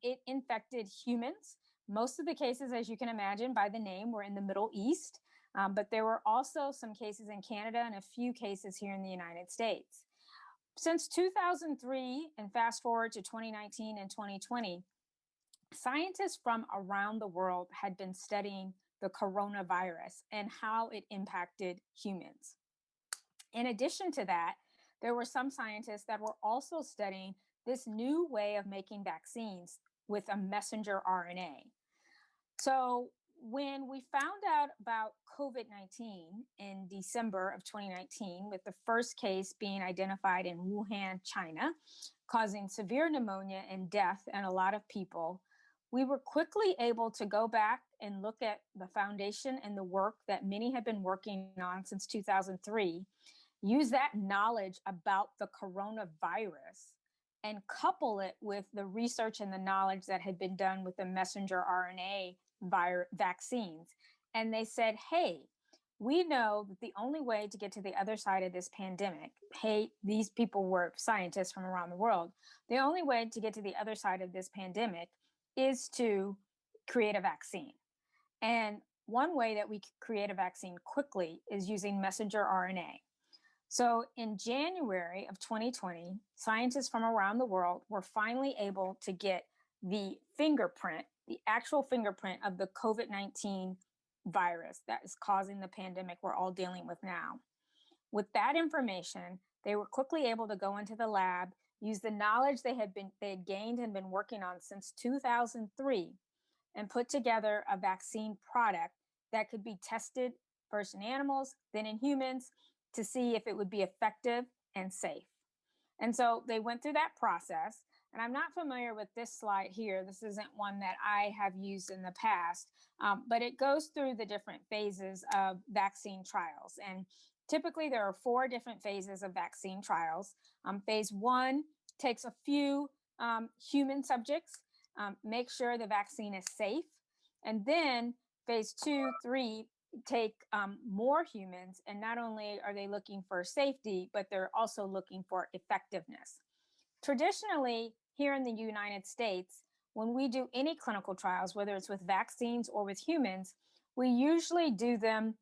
it infected humans. Most of the cases, as you can imagine by the name, were in the Middle East. But there were also some cases in Canada and a few cases here in the United States. Since 2003 and fast forward to 2019 and 2020, scientists from around the world had been studying the coronavirus and how it impacted humans. In addition to that, there were some scientists that were also studying this new way of making vaccines with a messenger RNA. So when we found out about COVID-19 in December of 2019, with the first case being identified in Wuhan, China, causing severe pneumonia and death in a lot of people, we were quickly able to go back and look at the foundation and the work that many have been working on since 2003, use that knowledge about the coronavirus and couple it with the research and the knowledge that had been done with the messenger RNA vaccines. And they said, hey, we know that the only way to get to the other side of this pandemic, hey, these people were scientists from around the world, the only way to get to the other side of this pandemic is to create a vaccine. And one way that we could create a vaccine quickly is using messenger RNA. So in January of 2020, scientists from around the world were finally able to get the fingerprint, the actual fingerprint of the COVID-19 virus that is causing the pandemic we're all dealing with now. With that information, they were quickly able to go into the lab, use the knowledge they had gained and been working on since 2003, and put together a vaccine product that could be tested first in animals, then in humans, to see if it would be effective and safe. And so they went through that process. And I'm not familiar with this slide here. This isn't one that I have used in the past, but it goes through the different phases of vaccine trials. And typically there are 4 different phases of vaccine trials. Phase 1 takes a few human subjects, make sure the vaccine is safe. And then phase 2, 3 take more humans. And not only are they looking for safety, but they're also looking for effectiveness. Traditionally, here in the United States, when we do any clinical trials, whether it's with vaccines or with humans, we usually do them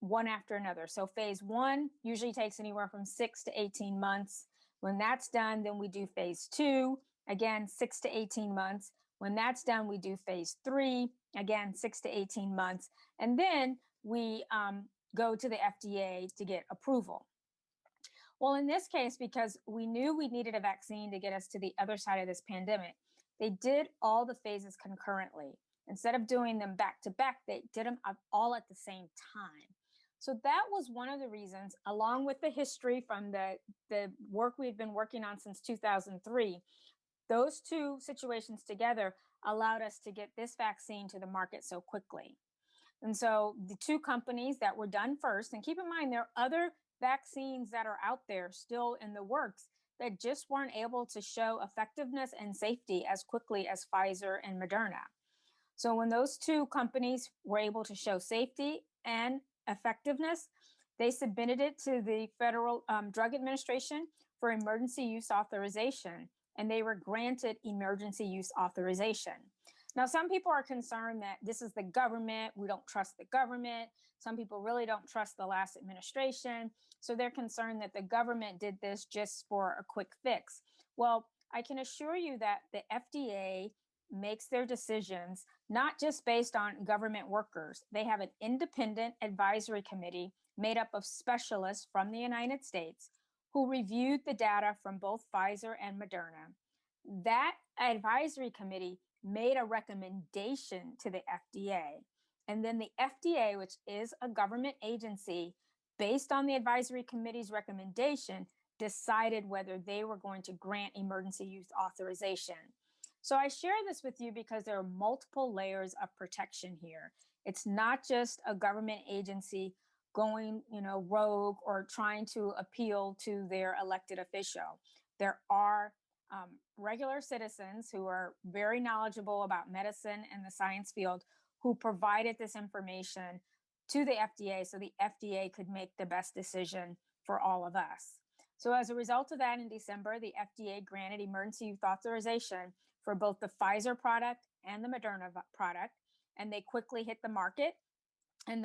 one after another. So phase 1 usually takes anywhere from 6 to 18 months. When that's done, then we do phase 2, again, 6 to 18 months. When that's done, we do phase 3, again, 6 to 18 months. And then we go to the FDA to get approval. Well, in this case, because we knew we needed a vaccine to get us to the other side of this pandemic, they did all the phases concurrently. Instead of doing them back to back, they did them all at the same time. So that was one of the reasons, along with the history from the work we've been working on since 2003, those 2 situations together allowed us to get this vaccine to the market so quickly. And so the 2 companies that were done first, and keep in mind, there are other vaccines that are out there still in the works that just weren't able to show effectiveness and safety as quickly as Pfizer and Moderna. So when those 2 companies were able to show safety and effectiveness, they submitted it to the Federal Drug Administration for emergency use authorization, and they were granted emergency use authorization. Now, some people are concerned that this is the government. We don't trust the government. Some people really don't trust the last administration. So they're concerned that the government did this just for a quick fix. Well, I can assure you that the FDA makes their decisions not just based on government workers. They have an independent advisory committee made up of specialists from the United States who reviewed the data from both Pfizer and Moderna. That advisory committee made a recommendation to the FDA. And then the FDA, which is a government agency, based on the advisory committee's recommendation, decided whether they were going to grant emergency use authorization. So I share this with you because there are multiple layers of protection here. It's not just a government agency going, rogue or trying to appeal to their elected official. There are regular citizens who are very knowledgeable about medicine and the science field who provided this information to the FDA so the FDA could make the best decision for all of us. So as a result of that, in December, the FDA granted emergency use authorization for both the Pfizer product and the Moderna product, and they quickly hit the market. And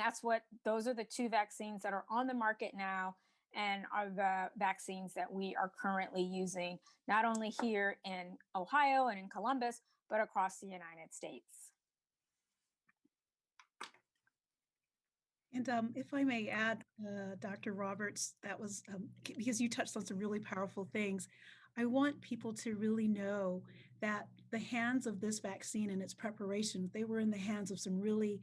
those are the two vaccines that are on the market now and are the vaccines that we are currently using, not only here in Ohio and in Columbus, but across the United States. And if I may add, Dr. Roberts, that was because you touched on some really powerful things. I want people to really know that the hands of this vaccine and its preparation, they were in the hands of some really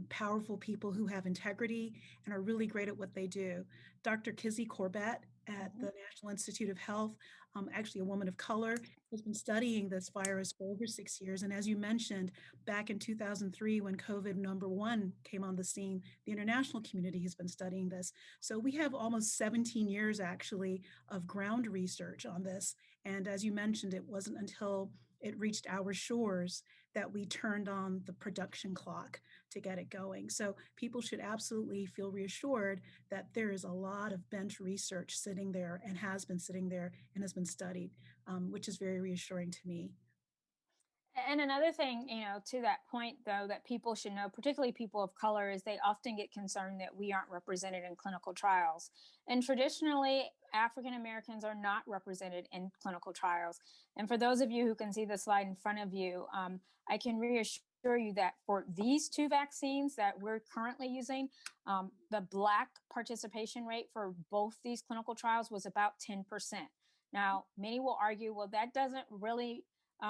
powerful people who have integrity and are really great at what they do. Dr. Kizzy Corbett at the National Institute of Health, actually a woman of color, has been studying this virus for over 6 years. And as you mentioned, back in 2003, when COVID #1 came on the scene, the international community has been studying this. So we have almost 17 years actually of ground research on this. And as you mentioned, it wasn't until it reached our shores that we turned on the production clock to get it going. So people should absolutely feel reassured that there is a lot of bench research sitting there and has been sitting there and has been studied, which is very reassuring to me. And another thing, to that point, though, that people should know, particularly people of color, is they often get concerned that we aren't represented in clinical trials. And traditionally, African Americans are not represented in clinical trials. And for those of you who can see the slide in front of you, I can reassure you that for these two vaccines that we're currently using, the Black participation rate for both these clinical trials was about 10%. Now, many will argue, well, that doesn't really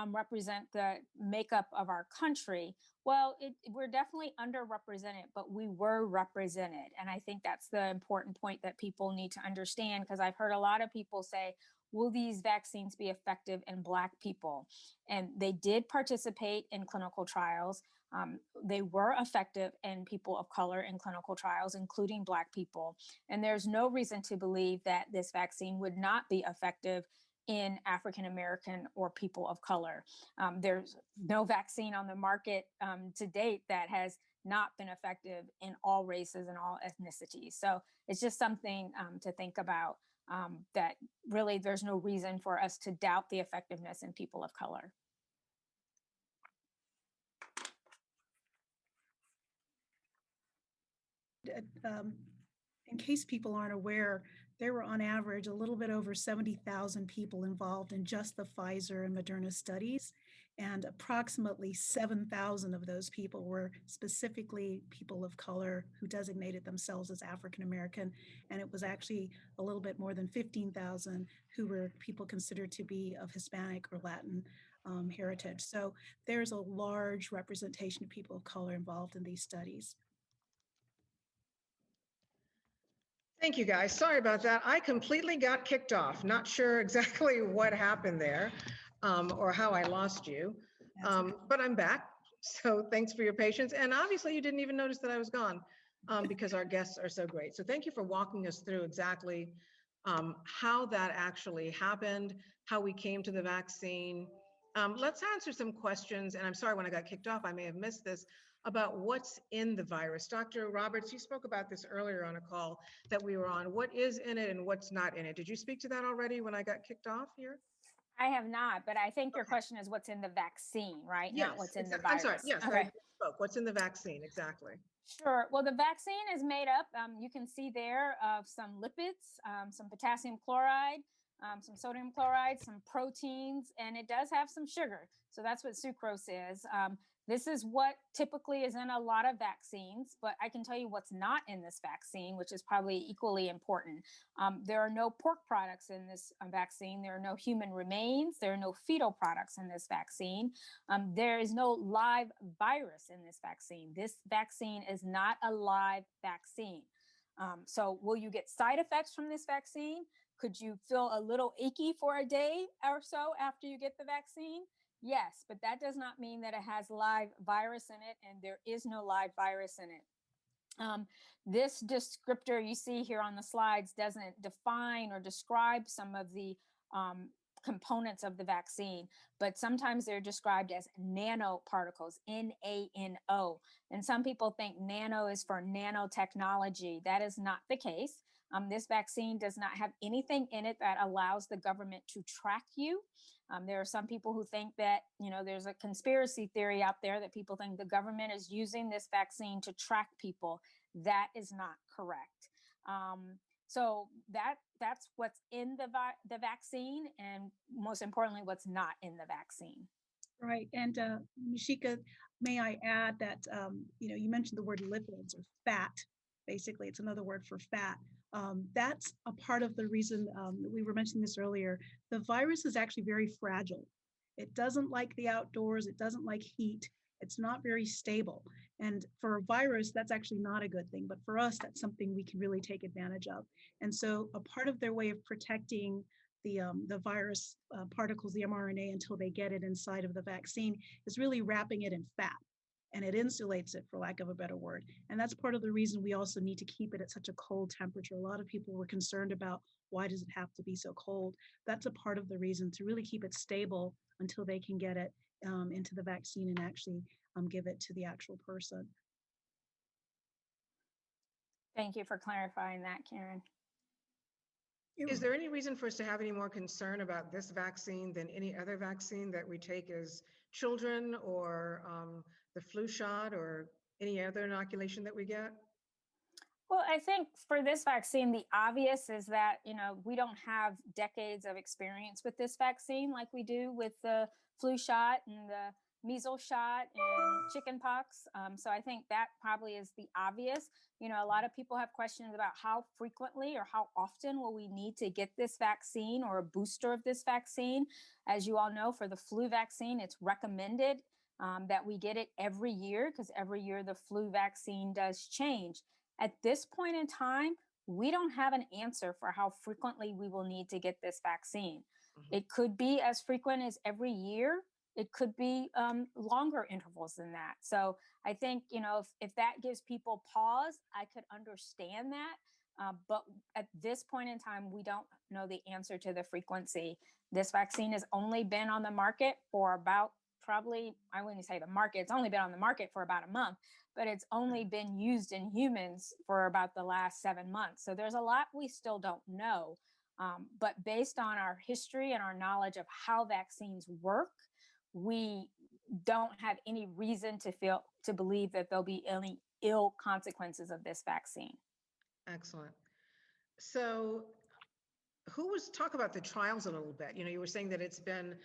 represent the makeup of our country. Well, we're definitely underrepresented, but we were represented. And I think that's the important point that people need to understand, because I've heard a lot of people say, will these vaccines be effective in Black people? And they did participate in clinical trials. They were effective in people of color in clinical trials, including Black people. And there's no reason to believe that this vaccine would not be effective in African American or people of color. There's no vaccine on the market to date that has not been effective in all races and all ethnicities. So it's just something to think about, that really there's no reason for us to doubt the effectiveness in people of color. In case people aren't aware, there were on average a little bit over 70,000 people involved in just the Pfizer and Moderna studies, and approximately 7,000 of those people were specifically people of color who designated themselves as African American, and it was actually a little bit more than 15,000 who were people considered to be of Hispanic or Latin heritage. So there's a large representation of people of color involved in these studies. Thank you, guys. Sorry about that. I completely got kicked off. Not sure exactly what happened there, or how I lost you, but I'm back. So thanks for your patience. And obviously you didn't even notice that I was gone, because our guests are so great. So thank you for walking us through exactly how that actually happened, how we came to the vaccine. Let's answer some questions. And I'm sorry, when I got kicked off, I may have missed this, about what's in the virus. Dr. Roberts, you spoke about this earlier on a call that we were on. What is in it and what's not in it? Did you speak to that already when I got kicked off here? I have not, but I think your question is what's in the vaccine, right? Yes, Not what's in the virus. I'm sorry, yes, okay. I spoke. What's in the vaccine, exactly? Sure. Well, the vaccine is made up, you can see there, of some lipids, some potassium chloride, some sodium chloride, some proteins, and it does have some sugar. So that's what sucrose is. This is what typically is in a lot of vaccines, but I can tell you what's not in this vaccine, which is probably equally important. There are no pork products in this vaccine. There are no human remains. There are no fetal products in this vaccine. There is no live virus in this vaccine. This vaccine is not a live vaccine. So will you get side effects from this vaccine? Could you feel a little achy for a day or so after you get the vaccine? Yes, but that does not mean that it has live virus in it, and there is no live virus in it. This descriptor you see here on the slides doesn't define or describe some of the components of the vaccine, but sometimes they're described as nanoparticles, N-A-N-O. And some people think nano is for nanotechnology. That is not the case. This vaccine does not have anything in it that allows the government to track you. There are some people who think that, there's a conspiracy theory out there that people think the government is using this vaccine to track people. That is not correct. So that's what's in the vaccine, and most importantly, what's not in the vaccine. Right. And Mysheika, may I add that, you mentioned the word lipids or fat. Basically, it's another word for fat. That's a part of the reason that we were mentioning this earlier. The virus is actually very fragile. It doesn't like the outdoors. It doesn't like heat. It's not very stable. And for a virus, that's actually not a good thing. But for us, that's something we can really take advantage of. And so a part of their way of protecting the virus particles, the mRNA, until they get it inside of the vaccine is really wrapping it in fat. And it insulates it, for lack of a better word. And that's part of the reason we also need to keep it at such a cold temperature. A lot of people were concerned about why does it have to be so cold? That's a part of the reason, to really keep it stable until they can get it into the vaccine and actually give it to the actual person. Thank you for clarifying that, Karin. Is there any reason for us to have any more concern about this vaccine than any other vaccine that we take as children, or the flu shot, or any other inoculation that we get? Well, I think for this vaccine, the obvious is that, we don't have decades of experience with this vaccine like we do with the flu shot and the measles shot and chickenpox. So I think that probably is the obvious. A lot of people have questions about how frequently or how often will we need to get this vaccine or a booster of this vaccine. As you all know, for the flu vaccine, it's recommended that we get it every year, because every year the flu vaccine does change. At this point in time, we don't have an answer for how frequently we will need to get this vaccine. It could be as frequent as every year. It could be longer intervals than that. So I think, if that gives people pause, I could understand that. But at this point in time, we don't know the answer to the frequency. This vaccine has only been on the market for about I wouldn't say the market, it's only been on the market for about a month, but it's only been used in humans for about the last 7 months. So there's a lot we still don't know. But based on our history and our knowledge of how vaccines work, we don't have any reason to believe that there'll be any ill consequences of this vaccine. Excellent. So talk about the trials a little bit. You were saying that it's been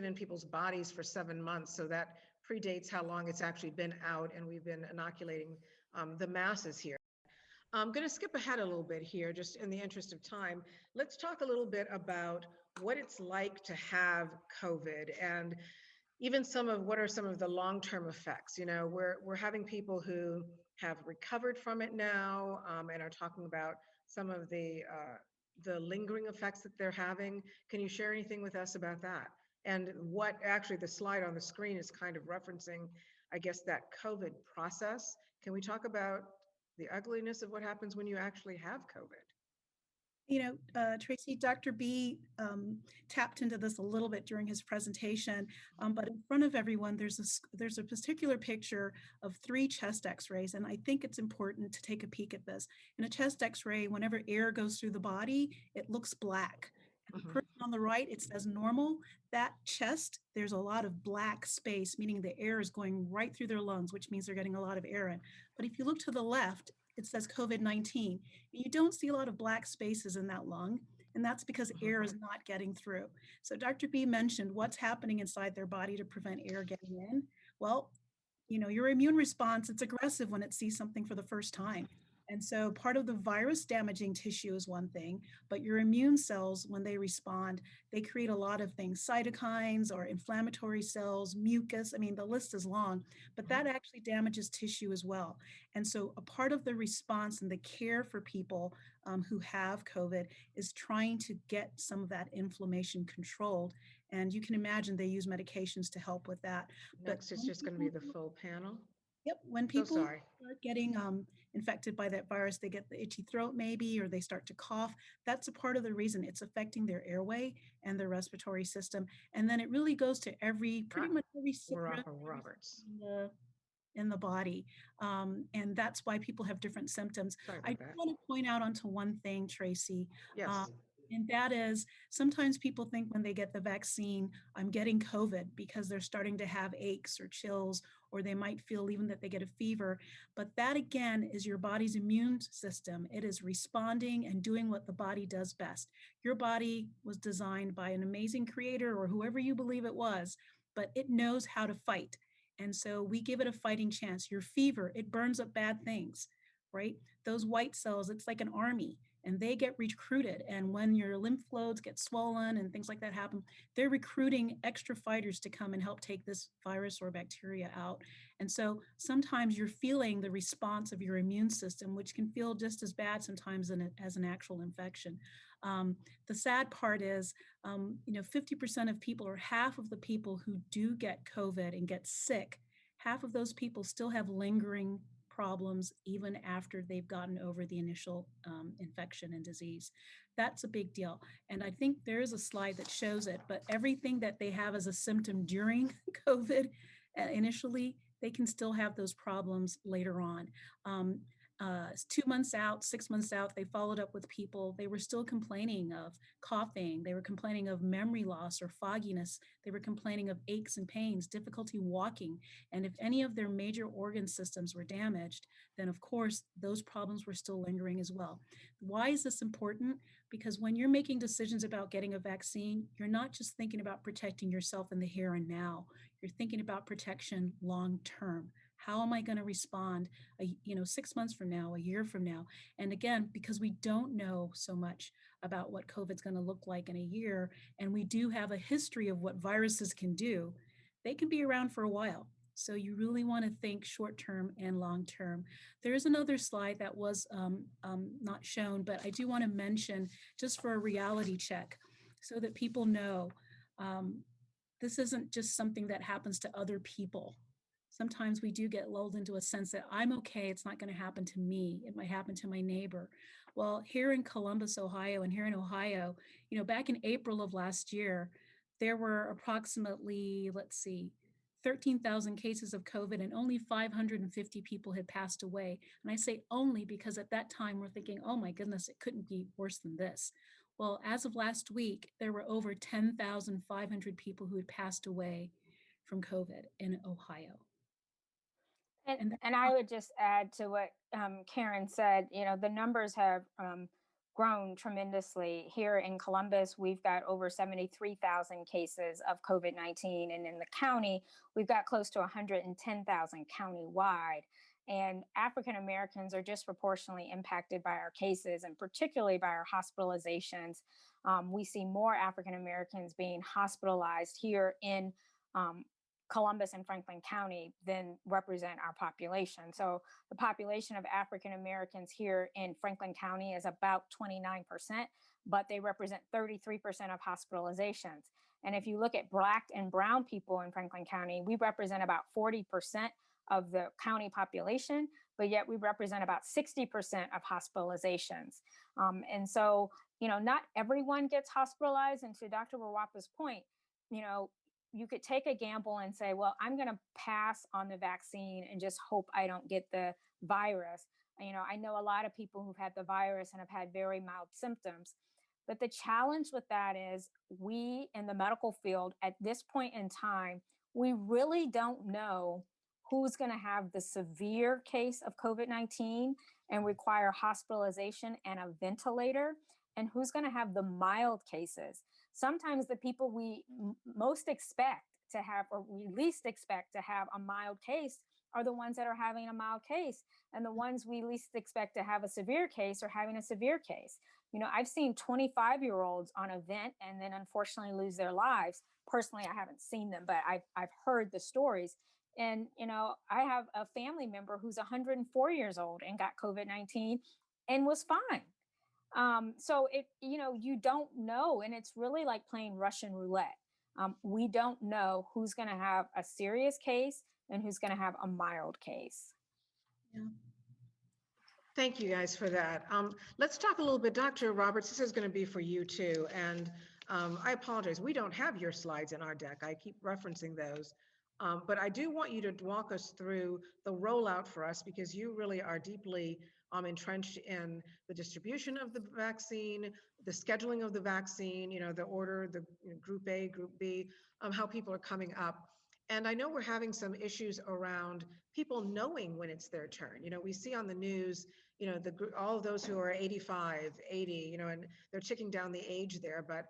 in people's bodies for 7 months. So that predates how long it's actually been out, and we've been inoculating the masses here. I'm going to skip ahead a little bit here, just in the interest of time. Let's talk a little bit about what it's like to have COVID, and even what are some of the long-term effects. We're having people who have recovered from it now, and are talking about some of the lingering effects that they're having. Can you share anything with us about that? And what actually the slide on the screen is kind of referencing, I guess, that COVID process. Can we talk about the ugliness of what happens when you actually have COVID? Tracy, Dr. B tapped into this a little bit during his presentation, but in front of everyone, there's a particular picture of 3 chest x-rays, and I think it's important to take a peek at this. In a chest x-ray, whenever air goes through the body, it looks black. The person on the right, it says normal. That chest, there's a lot of black space, meaning the air is going right through their lungs, which means they're getting a lot of air in. But if you look to the left, it says COVID-19. You don't see a lot of black spaces in that lung, and that's because air is not getting through. So Dr. B mentioned what's happening inside their body to prevent air getting in. Well, your immune response, it's aggressive when it sees something for the first time. And so part of the virus damaging tissue is one thing, but your immune cells, when they respond, they create a lot of things, cytokines or inflammatory cells, mucus. I mean, the list is long, but that actually damages tissue as well. And so a part of the response and the care for people who have COVID is trying to get some of that inflammation controlled. And you can imagine they use medications to help with that. Next, it's just going to be the full panel. Yep. When people start getting infected by that virus, they get the itchy throat maybe, or they start to cough. That's a part of the reason. It's affecting their airway and their respiratory system. And then it really goes to pretty much every Roberts in the body. And that's why people have different symptoms. I want to point out onto one thing, Tracy. Yes. And that is, sometimes people think when they get the vaccine, I'm getting COVID, because they're starting to have aches or chills, or they might feel even that they get a fever. But that again is your body's immune system. It is responding and doing what the body does best. Your body was designed by an amazing creator, or whoever you believe it was, but it knows how to fight. And so we give it a fighting chance. Your fever, it burns up bad things, right? Those white cells, it's like an army, and they get recruited. And when your lymph nodes get swollen and things like that happen, they're recruiting extra fighters to come and help take this virus or bacteria out. And so sometimes you're feeling the response of your immune system, which can feel just as bad sometimes as an actual infection. The sad part is, 50% of people, or half of the people who do get COVID and get sick, half of those people still have lingering problems even after they've gotten over the initial infection and disease. That's a big deal. And I think there is a slide that shows it, but everything that they have as a symptom during COVID initially, they can still have those problems later on. 2 months out, 6 months out, they followed up with people. They were still complaining of coughing. They were complaining of memory loss or fogginess. They were complaining of aches and pains, difficulty walking. And if any of their major organ systems were damaged, then of course, those problems were still lingering as well. Why is this important? Because when you're making decisions about getting a vaccine, you're not just thinking about protecting yourself in the here and now. You're thinking about protection long term. How am I going to respond, 6 months from now, a year from now? And again, because we don't know so much about what COVID's going to look like in a year, and we do have a history of what viruses can do, they can be around for a while. So you really want to think short term and long term. There's another slide that was not shown, but I do want to mention, just for a reality check, so that people know this isn't just something that happens to other people. Sometimes we do get lulled into a sense that I'm okay, it's not going to happen to me, it might happen to my neighbor. Well, here in Columbus, Ohio, and here in Ohio, back in April of last year, there were approximately, 13,000 cases of COVID, and only 550 people had passed away. And I say only because at that time we're thinking, oh my goodness, it couldn't be worse than this. Well, as of last week, there were over 10,500 people who had passed away from COVID in Ohio. And I would just add to what Karin said, the numbers have grown tremendously. Here in Columbus, we've got over 73,000 cases of COVID-19. And in the county, we've got close to 110,000 countywide. And African Americans are disproportionately impacted by our cases, and particularly by our hospitalizations. We see more African Americans being hospitalized here in Columbus and Franklin County than represent our population. So the population of African Americans here in Franklin County is about 29%, but they represent 33% of hospitalizations. And if you look at Black and Brown people in Franklin County, we represent about 40% of the county population, but yet we represent about 60% of hospitalizations. And so, not everyone gets hospitalized. And to Dr. Wurapa's point, you could take a gamble and say, well, I'm going to pass on the vaccine and just hope I don't get the virus. I know a lot of people who've had the virus and have had very mild symptoms. But the challenge with that is we in the medical field at this point in time, we really don't know who's going to have the severe case of COVID-19 and require hospitalization and a ventilator, and who's going to have the mild cases. Sometimes the people we most expect to have, or we least expect to have a mild case, are the ones that are having a mild case. And the ones we least expect to have a severe case are having a severe case. I've seen 25-year-olds on a vent and then unfortunately lose their lives. Personally, I haven't seen them, but I've heard the stories. And, I have a family member who's 104 years old and got COVID-19 and was fine. So you don't know, and it's really like playing Russian roulette. We don't know who's going to have a serious case and who's going to have a mild case. Yeah. Thank you guys for that. Let's talk a little bit, Dr. Roberts, this is going to be for you too. And I apologize, we don't have your slides in our deck. I keep referencing those. But I do want you to walk us through the rollout for us, because you really are deeply entrenched in the distribution of the vaccine, the scheduling of the vaccine, the order, the group A, group B, how people are coming up. And I know we're having some issues around people knowing when it's their turn. We see on the news, all of those who are 85, 80, and they're ticking down the age there, but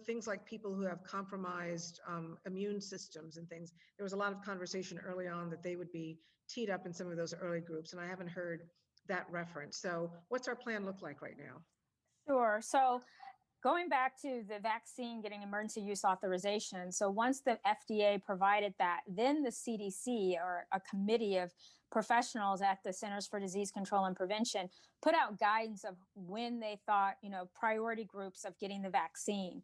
things like people who have compromised immune systems and things. There was a lot of conversation early on that they would be teed up in some of those early groups, and I haven't heard that reference. So what's our plan look like right now? Sure. So going back to the vaccine getting emergency use authorization. So once the FDA provided that, then the CDC, or a committee of professionals at the Centers for Disease Control and Prevention, put out guidance of when they thought, priority groups of getting the vaccine.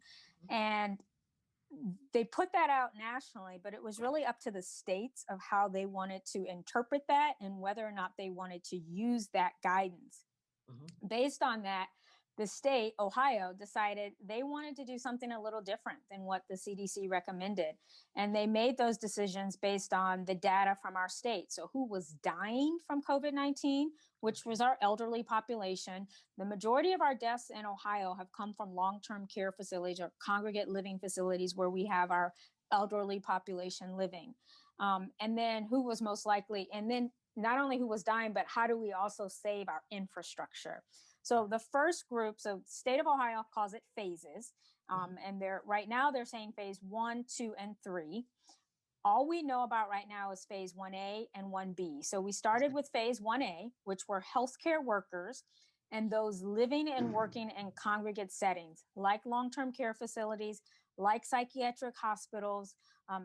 And they put that out nationally, but it was really up to the states of how they wanted to interpret that and whether or not they wanted to use that guidance. Based on that, the state, Ohio, decided they wanted to do something a little different than what the CDC recommended. And they made those decisions based on the data from our state. So who was dying from COVID-19, which was our elderly population. The majority of our deaths in Ohio have come from long-term care facilities or congregate living facilities where we have our elderly population living. And then who was most likely, and then not only who was dying, but how do we also save our infrastructure? So the first group, so state of Ohio calls it phases. And right now they're saying phase 1, 2, and 3. All we know about right now is phase 1A and 1B. So we started with phase 1A, which were healthcare workers and those living and working in congregate settings, like long-term care facilities, like psychiatric hospitals,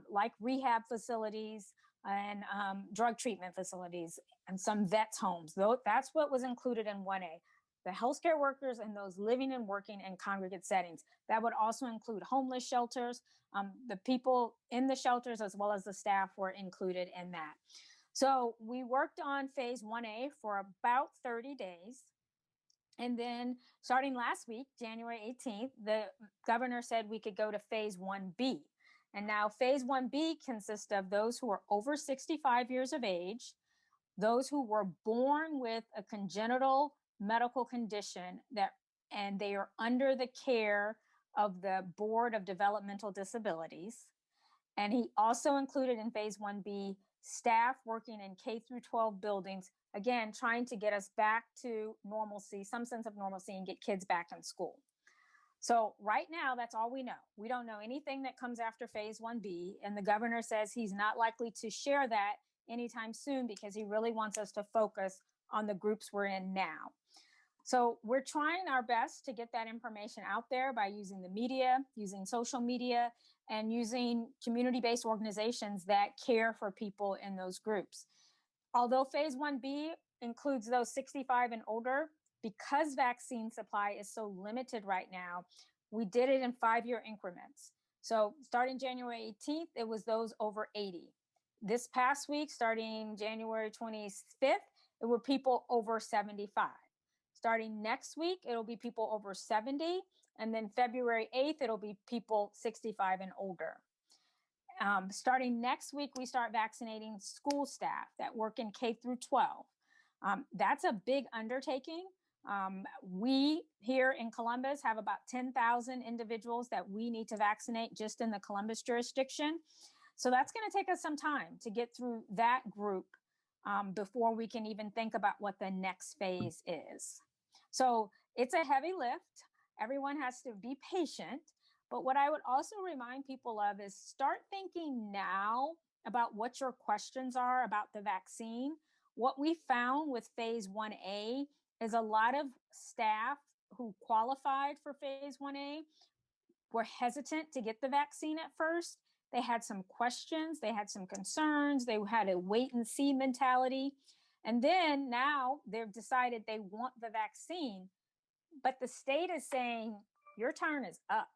like rehab facilities, and drug treatment facilities, and some vets homes. That's what was included in 1A. The healthcare workers and those living and working in congregate settings. That would also include homeless shelters. The people in the shelters as well as the staff were included in that. So we worked on phase 1A for about 30 days. And then starting last week, January 18th, the governor said we could go to phase 1B. And now phase 1B consists of those who are over 65 years of age, those who were born with a congenital medical condition and they are under the care of the Board of Developmental Disabilities. And he also included in phase 1B staff working in K through 12 buildings, again, trying to get us back to normalcy, some sense of normalcy, and get kids back in school. So right now, that's all we know. We don't know anything that comes after phase 1B. And the governor says he's not likely to share that anytime soon because he really wants us to focus on the groups we're in now. So we're trying our best to get that information out there by using the media, using social media, and using community-based organizations that care for people in those groups. Although phase 1B includes those 65 and older, because vaccine supply is so limited right now, we did it in 5-year increments. So starting January 18th, it was those over 80. This past week, starting January 25th, it were people over 75. Starting next week, it'll be people over 70. And then February 8th, it'll be people 65 and older. Starting next week, we start vaccinating school staff that work in K through 12. That's a big undertaking. We here in Columbus have about 10,000 individuals that we need to vaccinate just in the Columbus jurisdiction. So that's going to take us some time to get through that group before we can even think about what the next phase is. So it's a heavy lift. Everyone has to be patient. But what I would also remind people of is start thinking now about what your questions are about the vaccine. What we found with phase 1A is a lot of staff who qualified for phase 1A were hesitant to get the vaccine at first. They had some questions, they had some concerns, they had a wait and see mentality. And then now they've decided they want the vaccine, but the state is saying, your turn is up.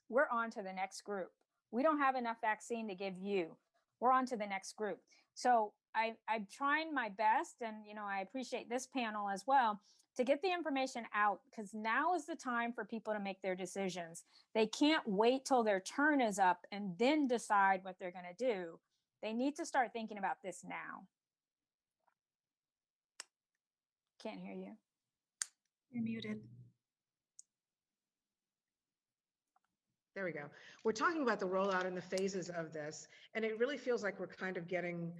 We're on to the next group. We don't have enough vaccine to give you. We're on to the next group. So I'm trying my best, and I appreciate this panel as well, to get the information out, because now is the time for people to make their decisions. They can't wait till their turn is up and then decide what they're going to do. They need to start thinking about this now. Can't hear you. You're muted. There we go. We're talking about the rollout and the phases of this, and it really feels like we're kind of getting,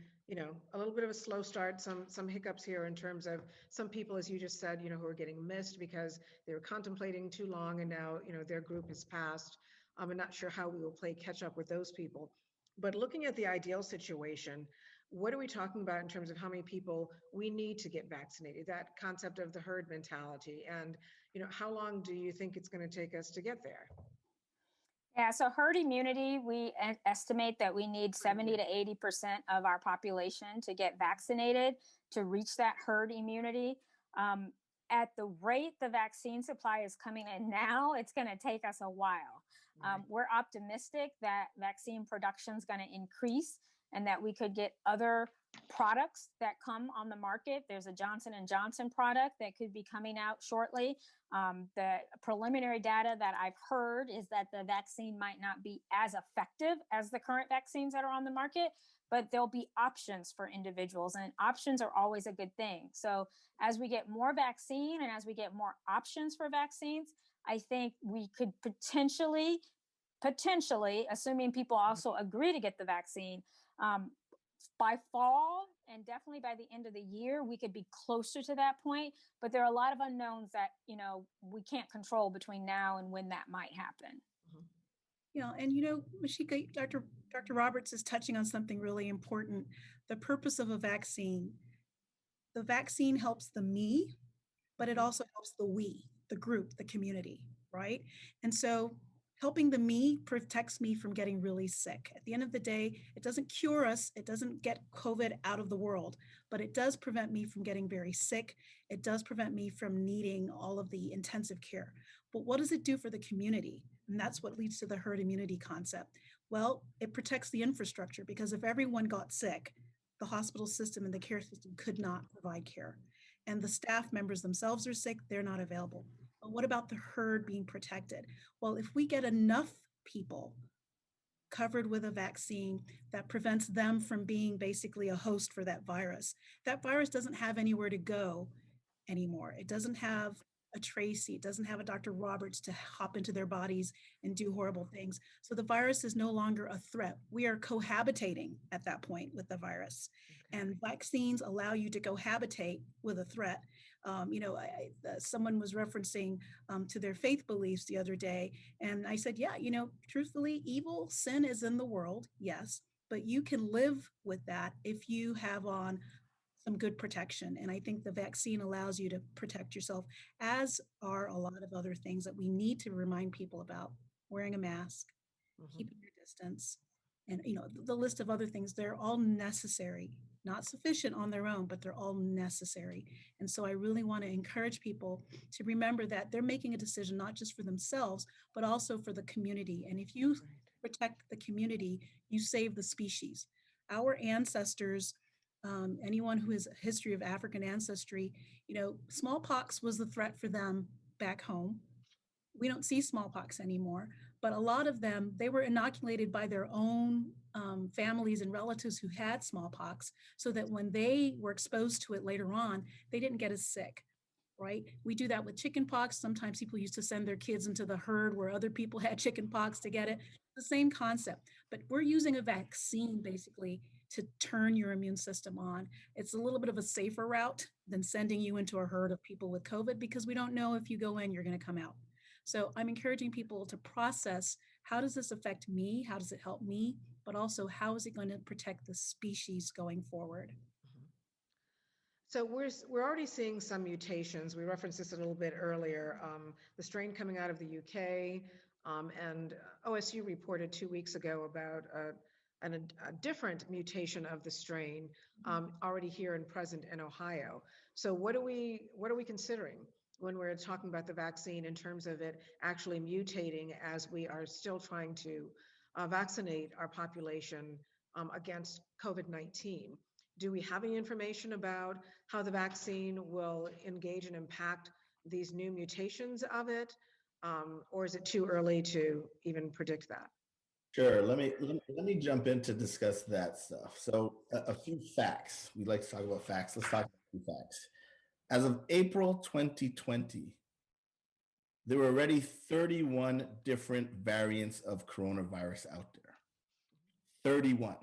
a little bit of a slow start, some hiccups here in terms of some people, as you just said, who are getting missed because they were contemplating too long, and now, their group has passed. I'm not sure how we will play catch up with those people. But looking at the ideal situation, what are we talking about in terms of how many people we need to get vaccinated? That concept of the herd mentality, and how long do you think it's going to take us to get there? Yeah, so herd immunity, we estimate that we need 70 to 80% of our population to get vaccinated to reach that herd immunity. At the rate the vaccine supply is coming in now, it's going to take us a while. We're optimistic that vaccine production is going to increase and that we could get other products that come on the market. There's a Johnson & Johnson product that could be coming out shortly. The preliminary data that I've heard is that the vaccine might not be as effective as the current vaccines that are on the market, but there'll be options for individuals, and options are always a good thing. So as we get more vaccine and as we get more options for vaccines, I think we could potentially, assuming people also agree to get the vaccine, by fall and definitely by the end of the year, we could be closer to that point. But there are a lot of unknowns that, we can't control between now and when that might happen. Yeah, and Mysheika, Dr. Roberts is touching on something really important. The purpose of a vaccine. The vaccine helps the me, but it also helps the we, the group, the community, right? And so helping the me protects me from getting really sick. At the end of the day, it doesn't cure us. It doesn't get COVID out of the world, but it does prevent me from getting very sick. It does prevent me from needing all of the intensive care. But what does it do for the community? And that's what leads to the herd immunity concept. Well, it protects the infrastructure, because if everyone got sick, the hospital system and the care system could not provide care. And the staff members themselves are sick, they're not available. But what about the herd being protected? Well, if we get enough people covered with a vaccine that prevents them from being basically a host for that virus doesn't have anywhere to go anymore. It doesn't have a Tracy, it doesn't have a Dr. Roberts to hop into their bodies and do horrible things. So the virus is no longer a threat. We are cohabitating at that point with the virus. Okay. And vaccines allow you to cohabitate with a threat. Someone was referencing to their faith beliefs the other day. And I said, yeah, truthfully, evil, sin is in the world, yes, but you can live with that if you have on some good protection. And I think the vaccine allows you to protect yourself, as are a lot of other things that we need to remind people about: wearing a mask, keeping your distance, and the list of other things. They're all necessary, not sufficient on their own, but they're all necessary. And so I really want to encourage people to remember that they're making a decision not just for themselves, but also for the community. And if you protect the community, you save the species. Our ancestors, anyone who has a history of African ancestry, smallpox was the threat for them back home. We don't see smallpox anymore, but a lot of them, they were inoculated by their own families and relatives who had smallpox, so that when they were exposed to it later on, they didn't get as sick, right? We do that with chickenpox. Sometimes people used to send their kids into the herd where other people had chickenpox to get it. The same concept, but we're using a vaccine basically to turn your immune system on. It's a little bit of a safer route than sending you into a herd of people with COVID, because we don't know if you go in, you're going to come out. So I'm encouraging people to process, how does this affect me? How does it help me? But also, how is it going to protect the species going forward? So we're already seeing some mutations. We referenced this a little bit earlier. The strain coming out of the UK, and OSU reported 2 weeks ago about a different mutation of the strain already here and present in Ohio. So what are we considering when we're talking about the vaccine in terms of it actually mutating as we are still trying to vaccinate our population against COVID-19? Do we have any information about how the vaccine will engage and impact these new mutations of it? Or is it too early to even predict that? Sure. Let me jump in to discuss that stuff. So a few facts. We like to talk about facts. Let's talk about a few facts. As of April 2020, there were already 31 different variants of coronavirus out there. 31.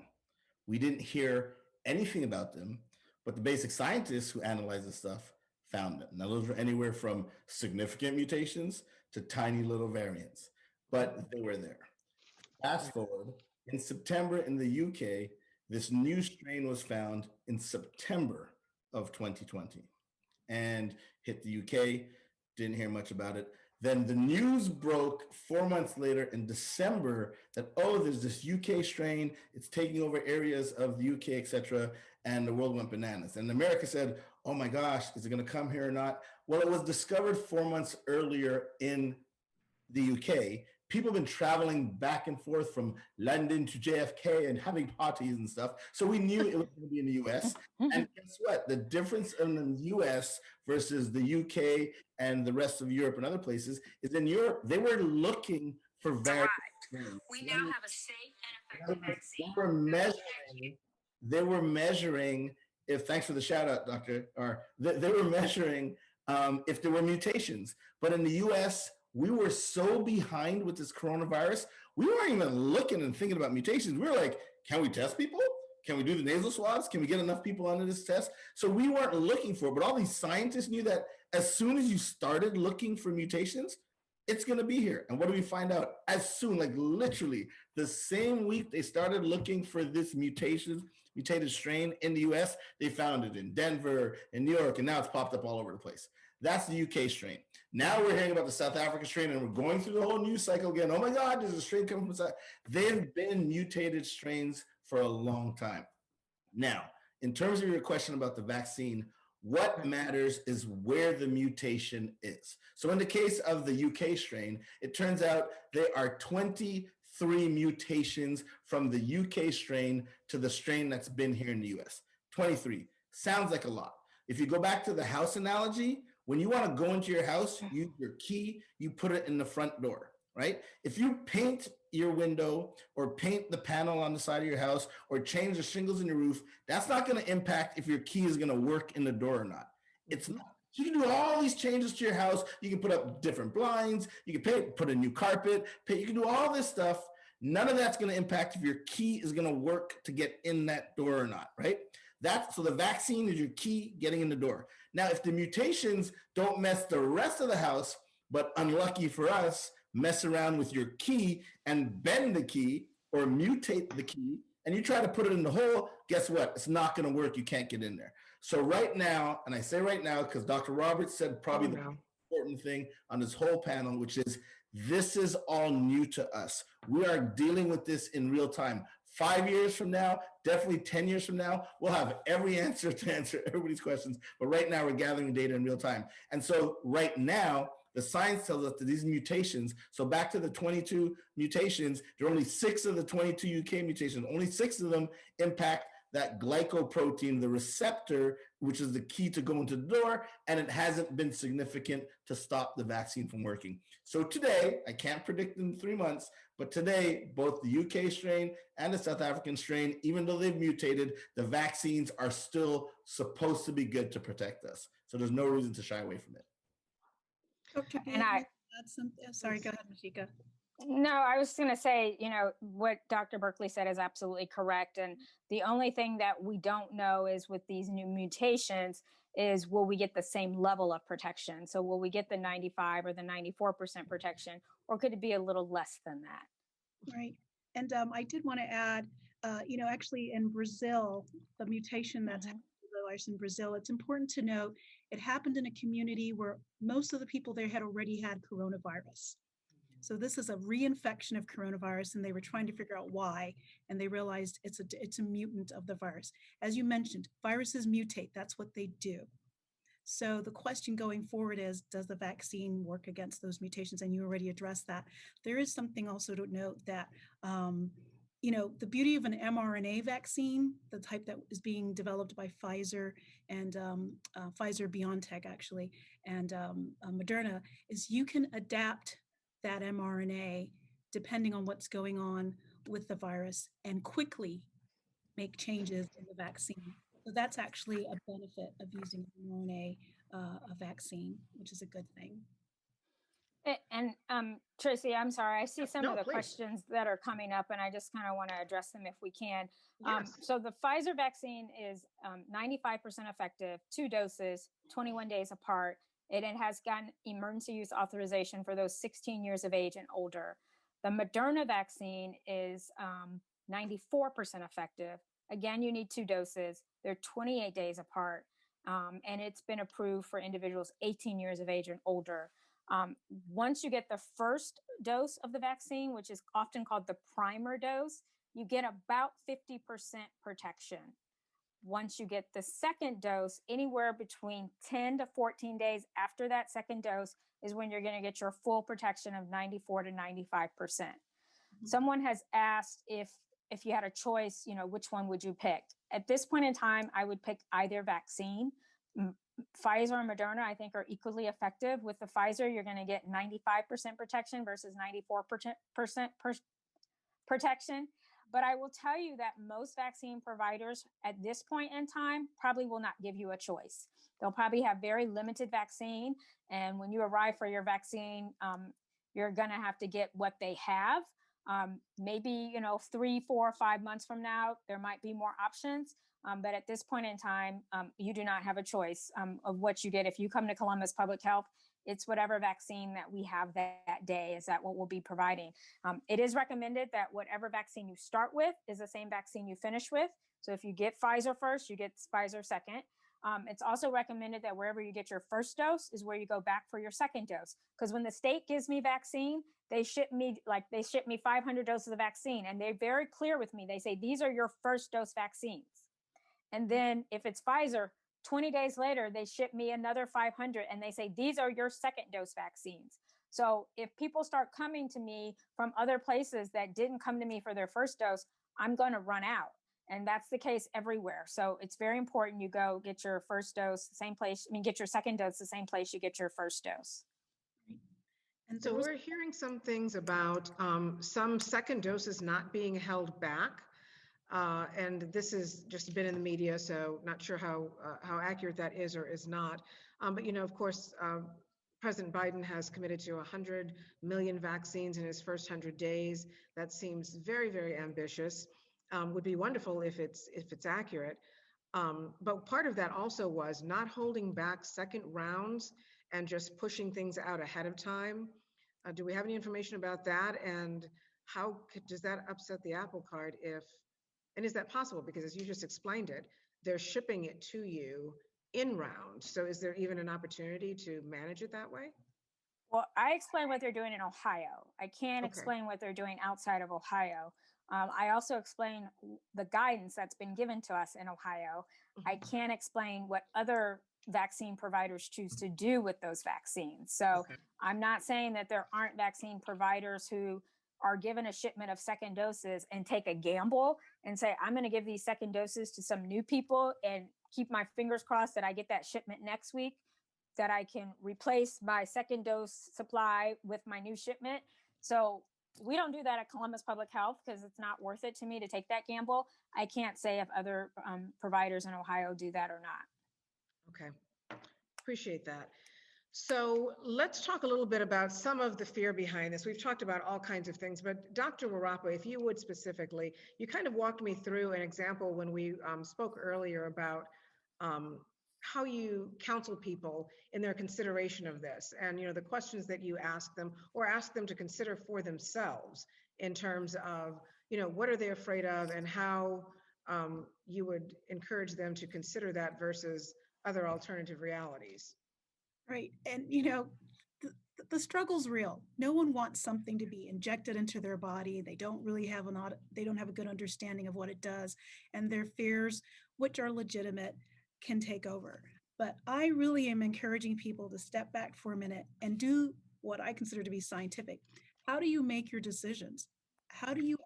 We didn't hear anything about them, but the basic scientists who analyze this stuff found them. Now, those were anywhere from significant mutations to tiny little variants, but they were there. Fast forward, in September in the UK, this new strain was found in September of 2020 and hit the UK. Didn't hear much about it. Then the news broke 4 months later in December that, oh, there's this UK strain, it's taking over areas of the UK, etc. And the world went bananas. And America said, oh my gosh, is it going to come here or not? Well, it was discovered 4 months earlier in the UK. People have been traveling back and forth from London to JFK and having parties and stuff. So we knew it was going to be in the US. And guess what? The difference in the US versus the UK and the rest of Europe and other places is in Europe, they were looking for various strains. We now have a safe and effective vaccine. They were measuring if, thanks for the shout out, Doctor, or they were measuring if there were mutations. But in the US, we were so behind with this coronavirus, we weren't even looking and thinking about mutations. We were like, can we test people? Can we do the nasal swabs? Can we get enough people onto this test? So we weren't looking for it, but all these scientists knew that as soon as you started looking for mutations, it's going to be here. And what do we find out? As soon, like literally the same week they started looking for this mutated strain in the US, they found it in Denver, in New York, and now it's popped up all over the place. That's the UK strain. Now we're hearing about the South African strain, and we're going through the whole news cycle again. Oh my God, there's a strain coming from South. They've been mutated strains for a long time. Now, in terms of your question about the vaccine, what matters is where the mutation is. So in the case of the UK strain, it turns out there are 23 mutations from the UK strain to the strain that's been here in the US. 23. Sounds like a lot. If you go back to the house analogy, when you want to go into your house, use your key, you put it in the front door, right? If you paint your window or paint the panel on the side of your house or change the shingles in your roof, that's not going to impact if your key is going to work in the door or not. It's not. You can do all these changes to your house. You can put up different blinds. You can put a new carpet. You can do all this stuff. None of that's going to impact if your key is going to work to get in that door or not, right? So the vaccine is your key getting in the door. Now, if the mutations don't mess the rest of the house, but unlucky for us, mess around with your key and bend the key or mutate the key, and you try to put it in the hole, guess what? It's not going to work. You can't get in there. So right now, and I say right now because Dr. Roberts said probably the most important thing on this whole panel, which is this is all new to us. We are dealing with this in real time. 5 years from now, definitely 10 years from now, we'll have every answer to answer everybody's questions. But right now, we're gathering data in real time. And so right now, the science tells us that these mutations, so back to the 22 mutations, there are only 6 of the 22 UK mutations, only 6 of them impact that glycoprotein, the receptor, which is the key to go into the door, and it hasn't been significant to stop the vaccine from working. So today, I can't predict in 3 months, but today, both the UK strain and the South African strain, even though they've mutated, the vaccines are still supposed to be good to protect us. So there's no reason to shy away from it. And I add something. Sorry, go ahead, Mysheika. No, I was going to say, what Dr. Bertley said is absolutely correct. And the only thing that we don't know is with these new mutations is will we get the same level of protection? So will we get the 95 or the 94% protection, or could it be a little less than that? Right. And I did want to add, actually in Brazil, the mutation that's in Brazil, it's important to note it happened in a community where most of the people there had already had coronavirus. So this is a reinfection of coronavirus, and they were trying to figure out why, and they realized it's a mutant of the virus. As you mentioned, viruses mutate. That's what they do. So the question going forward is, does the vaccine work against those mutations? And you already addressed that. There is something also to note that, the beauty of an mRNA vaccine, the type that is being developed by Pfizer and Pfizer-BioNTech actually, and Moderna, is you can adapt that mRNA depending on what's going on with the virus and quickly make changes in the vaccine. So that's actually a benefit of using mRNA a vaccine, which is a good thing. And Tracy, I'm sorry, I see some No, of the please. questions that are coming up, and I just kind of want to address them if we can. Yes. So the Pfizer vaccine is 95% effective, 2 doses, 21 days apart. It has gotten emergency use authorization for those 16 years of age and older. The Moderna vaccine is 94% effective. Again, you need 2 doses. They're 28 days apart. And it's been approved for individuals 18 years of age and older. Once you get the first dose of the vaccine, which is often called the primer dose, you get about 50% protection. Once you get the second dose, anywhere between 10 to 14 days after that second dose is when you're going to get your full protection of 94 to 95%. Someone has asked if you had a choice, which one would you pick? At this point in time, I would pick either vaccine. Pfizer and Moderna, I think, are equally effective. With the Pfizer, you're going to get 95% protection versus 94% protection. But I will tell you that most vaccine providers at this point in time probably will not give you a choice. They'll probably have very limited vaccine. And when you arrive for your vaccine, you're going to have to get what they have. Maybe, 3, 4, 5 months from now, there might be more options. But at this point in time, you do not have a choice of what you get. If you come to Columbus Public Health, it's whatever vaccine that we have that day is that what we'll be providing. It is recommended that whatever vaccine you start with is the same vaccine you finish with. So if you get Pfizer first, you get Pfizer second. It's also recommended that wherever you get your first dose is where you go back for your second dose. Because when the state gives me vaccine, they ship me 500 doses of vaccine, and they're very clear with me. They say, these are your first dose vaccines. And then if it's Pfizer, 20 days later, they ship me another 500 and they say, these are your second dose vaccines. So if people start coming to me from other places that didn't come to me for their first dose, I'm going to run out. And that's the case everywhere. So it's very important you go get your first dose, the same place. Get your second dose, the same place you get your first dose. And so we're hearing some things about some second doses not being held back. And this has just been in the media, so not sure how accurate that is or is not. But, of course, President Biden has committed to 100 million vaccines in his first 100 days. That seems very, very ambitious. Would be wonderful if it's accurate. But part of that also was not holding back second rounds and just pushing things out ahead of time. Do we have any information about that? And how does that upset the apple cart and is that possible? Because as you just explained it, they're shipping it to you in round. So is there even an opportunity to manage it that way? Well, I explained what they're doing in Ohio. I can't explain what they're doing outside of Ohio. I also explain the guidance that's been given to us in Ohio. I can't explain what other vaccine providers choose to do with those vaccines. So I'm not saying that there aren't vaccine providers who are given a shipment of second doses and take a gamble and say, I'm going to give these second doses to some new people and keep my fingers crossed that I get that shipment next week, that I can replace my second dose supply with my new shipment. So we don't do that at Columbus Public Health because it's not worth it to me to take that gamble. I can't say if other providers in Ohio do that or not. Okay, appreciate that. So let's talk a little bit about some of the fear behind this. We've talked about all kinds of things, but Dr. Wurapa, if you would specifically, you kind of walked me through an example when we spoke earlier about how you counsel people in their consideration of this, and the questions that you ask them or ask them to consider for themselves in terms of what are they afraid of and how you would encourage them to consider that versus other alternative realities. Right. And, the struggle's real. No one wants something to be injected into their body. They don't really have a good understanding of what it does. And their fears, which are legitimate, can take over. But I really am encouraging people to step back for a minute and do what I consider to be scientific. How do you make your decisions? How do you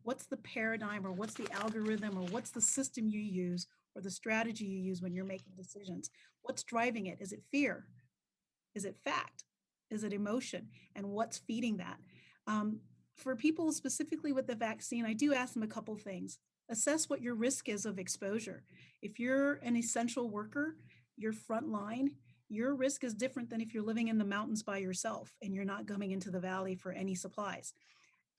what's the paradigm or what's the algorithm or what's the system you use or the strategy you use when you're making decisions? What's driving it? Is it fear? Is it fact? Is it emotion? And what's feeding that? For people specifically with the vaccine, I do ask them a couple things. Assess what your risk is of exposure. If you're an essential worker, you're frontline, your risk is different than if you're living in the mountains by yourself and you're not coming into the valley for any supplies.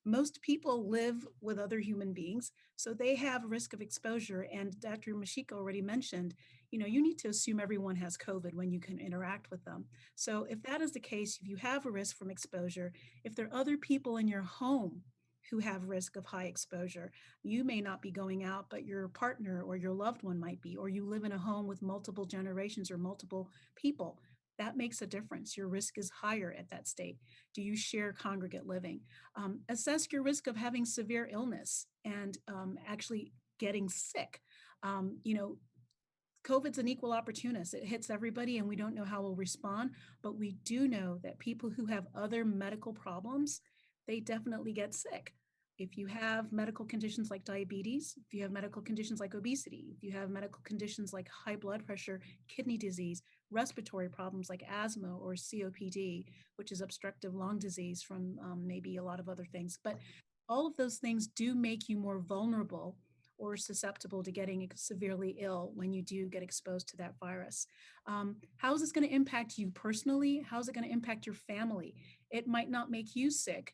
Most people live with other human beings, so they have risk of exposure. And Dr. Mysheika already mentioned, you need to assume everyone has COVID when you can interact with them. So if that is the case, if you have a risk from exposure, if there are other people in your home who have risk of high exposure, you may not be going out, but your partner or your loved one might be, or you live in a home with multiple generations or multiple people. That makes a difference. Your risk is higher at that state. Do you share congregate living? Assess your risk of having severe illness and actually getting sick. COVID's an equal opportunist. It hits everybody and we don't know how we'll respond, but we do know that people who have other medical problems, they definitely get sick. If you have medical conditions like diabetes, if you have medical conditions like obesity, if you have medical conditions like high blood pressure, kidney disease, respiratory problems like asthma or COPD, which is obstructive lung disease from maybe a lot of other things. But all of those things do make you more vulnerable or susceptible to getting severely ill when you do get exposed to that virus. How is this going to impact you personally? How is it going to impact your family? It might not make you sick,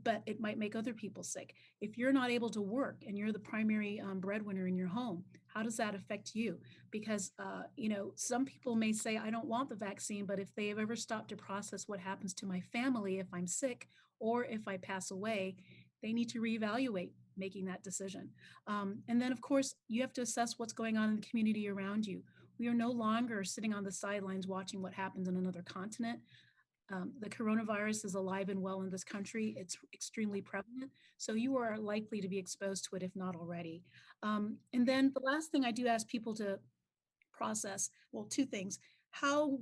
but it might make other people sick. If you're not able to work and you're the primary breadwinner in your home, how does that affect you? Because, some people may say, I don't want the vaccine, but if they have ever stopped to process what happens to my family if I'm sick or if I pass away, they need to reevaluate making that decision. And then, of course, you have to assess what's going on in the community around you. We are no longer sitting on the sidelines watching what happens in another continent. The coronavirus is alive and well in this country. It's extremely prevalent. So you are likely to be exposed to it, if not already. And then the last thing I do ask people to process, well, two things. How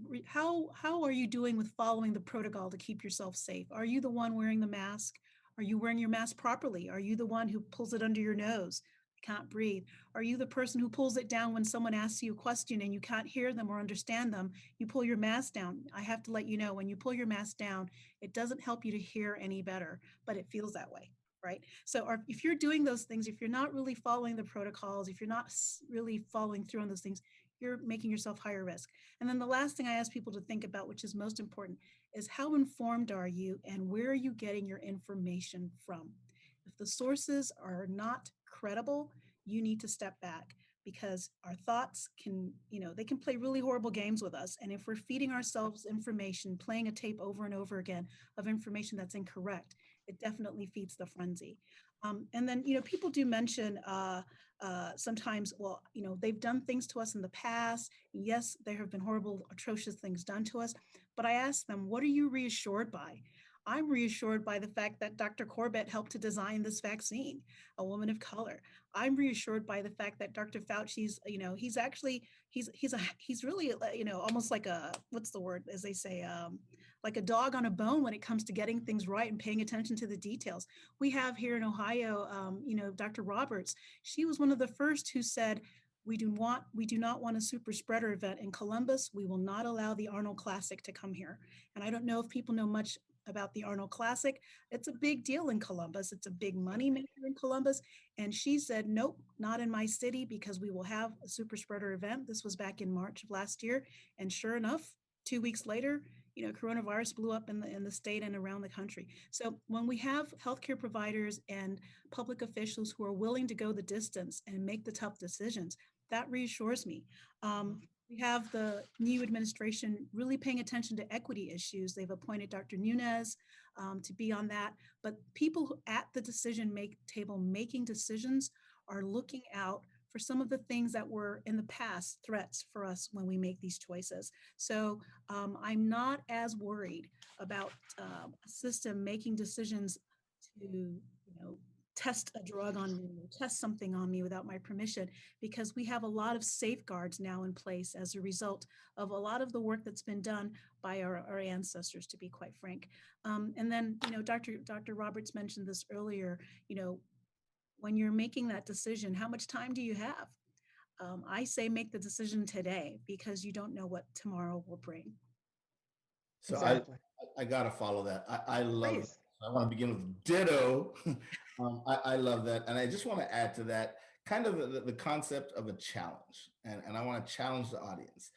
are you doing with following the protocol to keep yourself safe? Are you the one wearing the mask? Are you wearing your mask properly? Are you the one who pulls it under your nose? Can't breathe? Are you the person who pulls it down when someone asks you a question and you can't hear them or understand them? You pull your mask down. I have to let you know, when you pull your mask down, it doesn't help you to hear any better, but it feels that way, right? So if you're doing those things, if you're not really following the protocols, if you're not really following through on those things, you're making yourself higher risk. And then the last thing I ask people to think about, which is most important, is how informed are you and where are you getting your information from? If the sources are not credible, you need to step back, because our thoughts can, they can play really horrible games with us. And if we're feeding ourselves information, playing a tape over and over again of information that's incorrect, it definitely feeds the frenzy. And then, people do mention sometimes, well, they've done things to us in the past. Yes, there have been horrible, atrocious things done to us. But I ask them, what are you reassured by? I'm reassured by the fact that Dr. Corbett helped to design this vaccine, a woman of color. I'm reassured by the fact that Dr. Fauci's, he's really, almost like a, what's the word, as they say, like a dog on a bone when it comes to getting things right and paying attention to the details. We have here in Ohio, Dr. Roberts. She was one of the first who said, we do not want a super spreader event in Columbus. We will not allow the Arnold Classic to come here. And I don't know if people know much about the Arnold Classic. It's a big deal in Columbus. It's a big money maker in Columbus. And she said, nope, not in my city, because we will have a super spreader event. This was back in March of last year. And sure enough, 2 weeks later, coronavirus blew up in the state and around the country. So when we have healthcare providers and public officials who are willing to go the distance and make the tough decisions, that reassures me. We have the new administration really paying attention to equity issues. They've appointed Dr. Nunes to be on that. But people who at the decision table making decisions are looking out for some of the things that were in the past threats for us when we make these choices. So I'm not as worried about a system making decisions to, test a drug on me or test something on me without my permission, because we have a lot of safeguards now in place as a result of a lot of the work that's been done by our ancestors, to be quite frank. And then, Dr. Roberts mentioned this earlier, when you're making that decision, how much time do you have? I say make the decision today, because you don't know what tomorrow will bring. So exactly. I got to follow that. I love it. I want to begin with ditto. I love that. And I just want to add to that kind of the concept of a challenge. And I want to challenge the audience.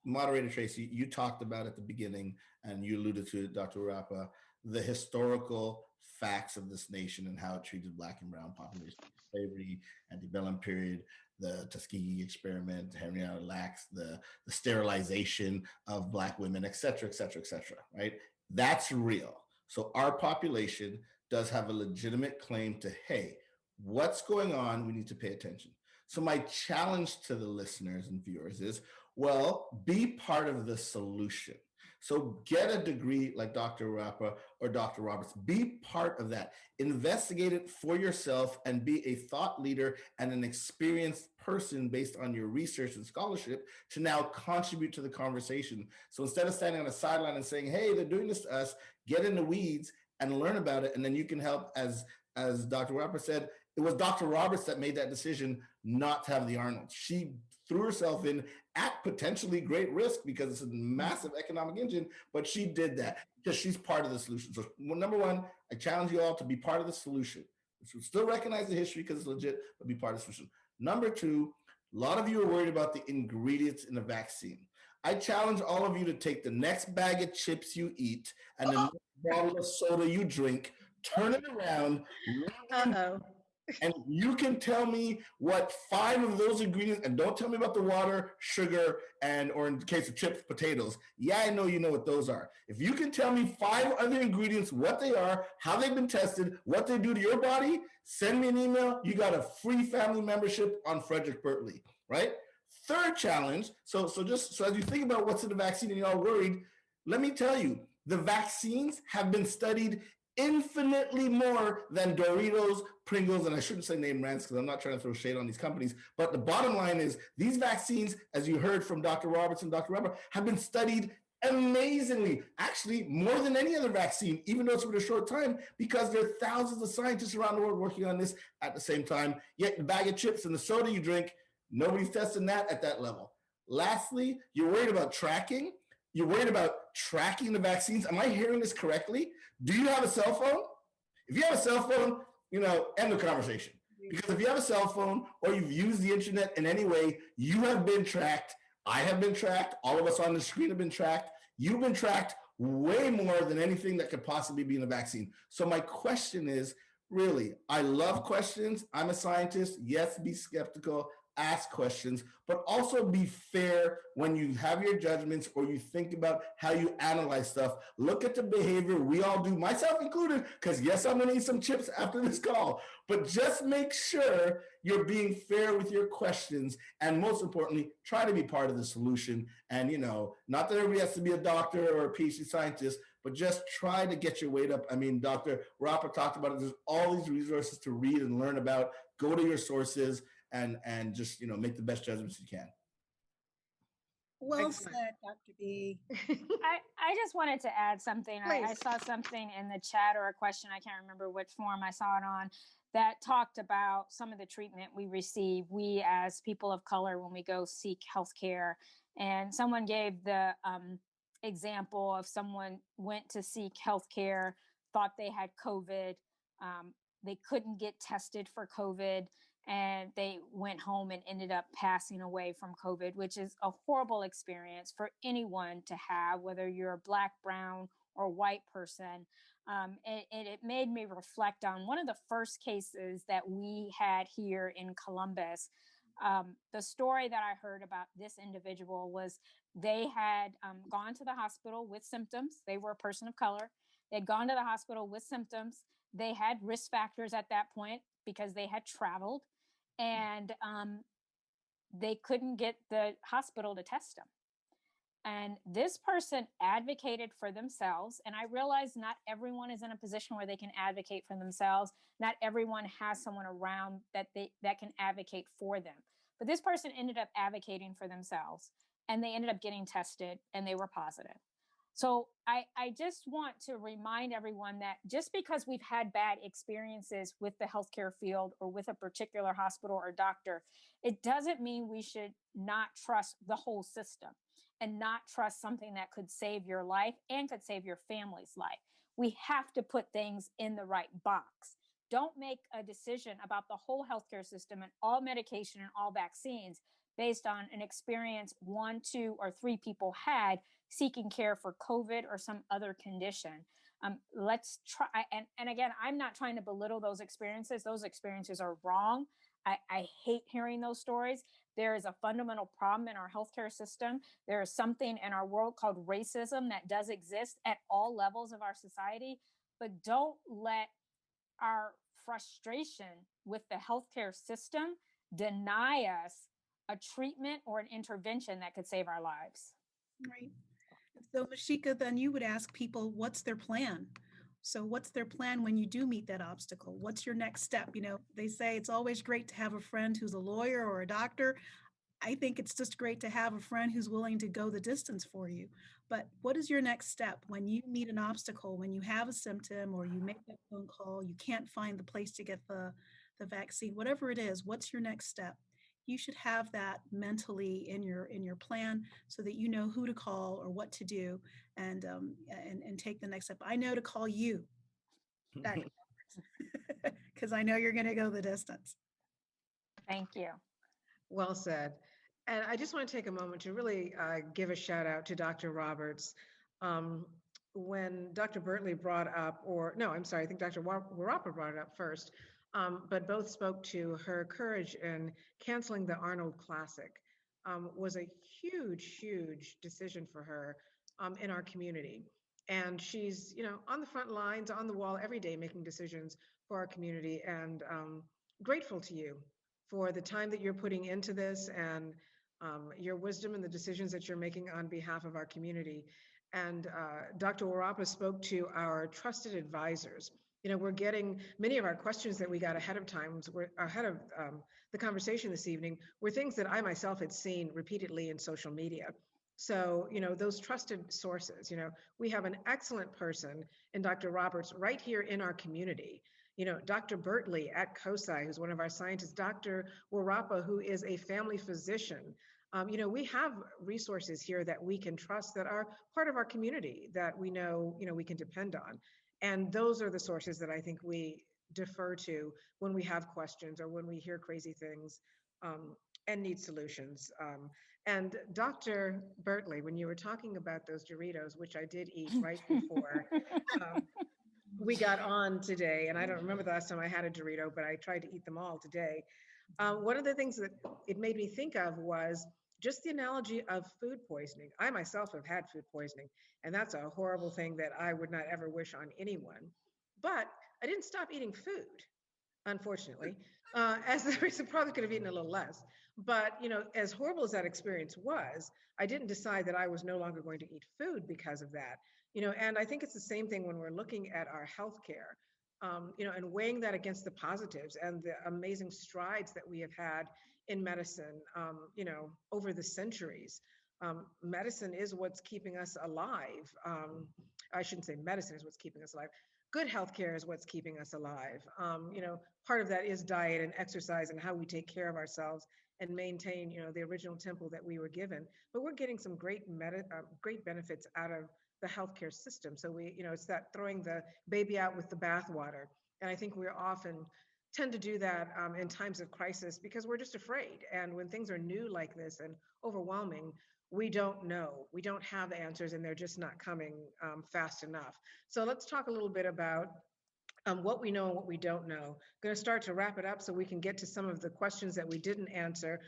Moderator Tracy, you talked about at the beginning, and you alluded to it, Dr. Wurapa, the historical facts of this nation and how it treated Black and brown populations, slavery, antebellum period, the Tuskegee experiment, Henrietta Lacks, the sterilization of Black women, et cetera, et cetera, et cetera, right? That's real. So our population does have a legitimate claim to, hey, what's going on? We need to pay attention. So my challenge to the listeners and viewers is, well, be part of the solution. So get a degree like Dr. Wurapa or Dr. Roberts. Be part of that. Investigate it for yourself and be a thought leader and an experienced person based on your research and scholarship to now contribute to the conversation. So instead of standing on the sideline and saying, hey, they're doing this to us, get in the weeds and learn about it. And then you can help, as Dr. Wurapa said, it was Dr. Roberts that made that decision not to have the Arnolds. She threw herself in at potentially great risk because it's a massive economic engine, but she did that because she's part of the solution. So number one, I challenge you all to be part of the solution. So still recognize the history because it's legit, but be part of the solution. Number two, a lot of you are worried about the ingredients in the vaccine. I challenge all of you to take the next bag of chips you eat and the next bottle of soda you drink, turn it around, and you can tell me what 5 of those ingredients, and don't tell me about the water, sugar, and, or in the case of chips, potatoes. Yeah, I know you know what those are. If you can tell me 5 other ingredients, what they are, how they've been tested, what they do to your body, send me an email. You got a free family membership on Frederic Bertley, right? Third challenge, so as you think about what's in the vaccine and you're all worried, let me tell you, the vaccines have been studied infinitely more than Doritos, Pringles, and I shouldn't say name brands because I'm not trying to throw shade on these companies, but the bottom line is these vaccines, as you heard from Dr. Roberts and Dr. Wurapa, have been studied amazingly, actually more than any other vaccine, even though it's for a short time, because there are thousands of scientists around the world working on this at the same time. Yet the bag of chips and the soda you drink, nobody's testing that at that level. Lastly, you're worried about tracking. You're worried about tracking the vaccines. Am I hearing this correctly? Do you have a cell phone? If you have a cell phone, end the conversation. Because if you have a cell phone or you've used the internet in any way, you have been tracked. I have been tracked. All of us on the screen have been tracked. You've been tracked way more than anything that could possibly be in a vaccine. So my question is, really, I love questions. I'm a scientist. Yes, be skeptical. Ask questions, but also be fair when you have your judgments or you think about how you analyze stuff. Look at the behavior we all do, myself included, because yes, I'm going to eat some chips after this call, but just make sure you're being fair with your questions. And most importantly, try to be part of the solution. And, not that everybody has to be a doctor or a PhD scientist, but just try to get your weight up. I mean, Dr. Wurapa talked about it. There's all these resources to read and learn about. Go to your sources. And just make the best judgments you can. Well said, Dr. B. I just wanted to add something. I saw something in the chat or a question, I can't remember which form I saw it on, that talked about some of the treatment we receive, we as people of color, when we go seek healthcare. And someone gave the example of someone went to seek healthcare, thought they had COVID, they couldn't get tested for COVID, and they went home and ended up passing away from COVID, which is a horrible experience for anyone to have, whether you're a Black, brown, or white person. It made me reflect on one of the first cases that we had here in Columbus. The story that I heard about this individual was they had gone to the hospital with symptoms. They were a person of color. They'd gone to the hospital with symptoms. They had risk factors at that point because they had traveled. And they couldn't get the hospital to test them. And this person advocated for themselves. And I realize not everyone is in a position where they can advocate for themselves. Not everyone has someone around that can advocate for them. But this person ended up advocating for themselves, and they ended up getting tested, and they were positive. So I just want to remind everyone that just because we've had bad experiences with the healthcare field or with a particular hospital or doctor, it doesn't mean we should not trust the whole system and not trust something that could save your life and could save your family's life. We have to put things in the right box. Don't make a decision about the whole healthcare system and all medication and all vaccines based on an experience 1, 2, or 3 people had seeking care for COVID or some other condition. Let's try, and again, I'm not trying to belittle those experiences. Those experiences are wrong. I hate hearing those stories. There is a fundamental problem in our healthcare system. There is something in our world called racism that does exist at all levels of our society, but don't let our frustration with the healthcare system deny us a treatment or an intervention that could save our lives. Right. So Mysheika, then you would ask people, what's their plan? So what's their plan when you do meet that obstacle? What's your next step? You know, they say it's always great to have a friend who's a lawyer or a doctor. I think it's just great to have a friend who's willing to go the distance for you. But what is your next step when you meet an obstacle, when you have a symptom or you make that phone call, you can't find the place to get the vaccine, whatever it is, what's your next step? You should have that mentally in your plan so that you know who to call or what to do, and take the next step. I know to call you, because I know you're going to go the distance. Thank you. Well said. And I just want to take a moment to really give a shout out to Dr. Roberts. When Dr. Bertley brought up, or no, I'm sorry, I think Dr. Wurapa brought it up first, but both spoke to her courage in canceling the Arnold Classic. Was a huge, huge decision for her in our community. And she's, you know, on the front lines, on the wall every day, making decisions for our community, and grateful to you for the time that you're putting into this, and your wisdom and the decisions that you're making on behalf of our community. And Dr. Wurapa spoke to our trusted advisors. You know, we're getting many of our questions that we got ahead of time, we're ahead of the conversation this evening, were things that I myself had seen repeatedly in social media. So, you know, those trusted sources, you know, we have an excellent person in Dr. Roberts right here in our community. You know, Dr. Bertley at COSI, who's one of our scientists, Dr. Wurapa, who is a family physician. You know, we have resources here that we can trust, that are part of our community, that we know, you know, we can depend on. And those are the sources that I think we defer to when we have questions or when we hear crazy things and need solutions. And Dr. Bertley, when you were talking about those Doritos, which I did eat right before we got on today, and I don't remember the last time I had a Dorito, but I tried to eat them all today. One of the things that it made me think of was just the analogy of food poisoning. I myself have had food poisoning, and that's a horrible thing that I would not ever wish on anyone. But I didn't stop eating food, unfortunately. As the reason, probably could have eaten a little less. But, you know, as horrible as that experience was, I didn't decide that I was no longer going to eat food because of that. You know, and I think it's the same thing when we're looking at our healthcare, you know, and weighing that against the positives and the amazing strides that we have had in medicine, you know, over the centuries. Medicine is what's keeping us alive. I shouldn't say medicine is what's keeping us alive. Good healthcare is what's keeping us alive. You know, part of that is diet and exercise and how we take care of ourselves and maintain, you know, the original temple that we were given. But we're getting some great benefits out of the healthcare system. So we, you know, it's that throwing the baby out with the bathwater. And I think we often tend to do that in times of crisis because we're just afraid. And when things are new like this and overwhelming, we don't know. We don't have answers, and they're just not coming fast enough. So let's talk a little bit about what we know and what we don't know. I'm going to start to wrap it up so we can get to some of the questions that we didn't answer.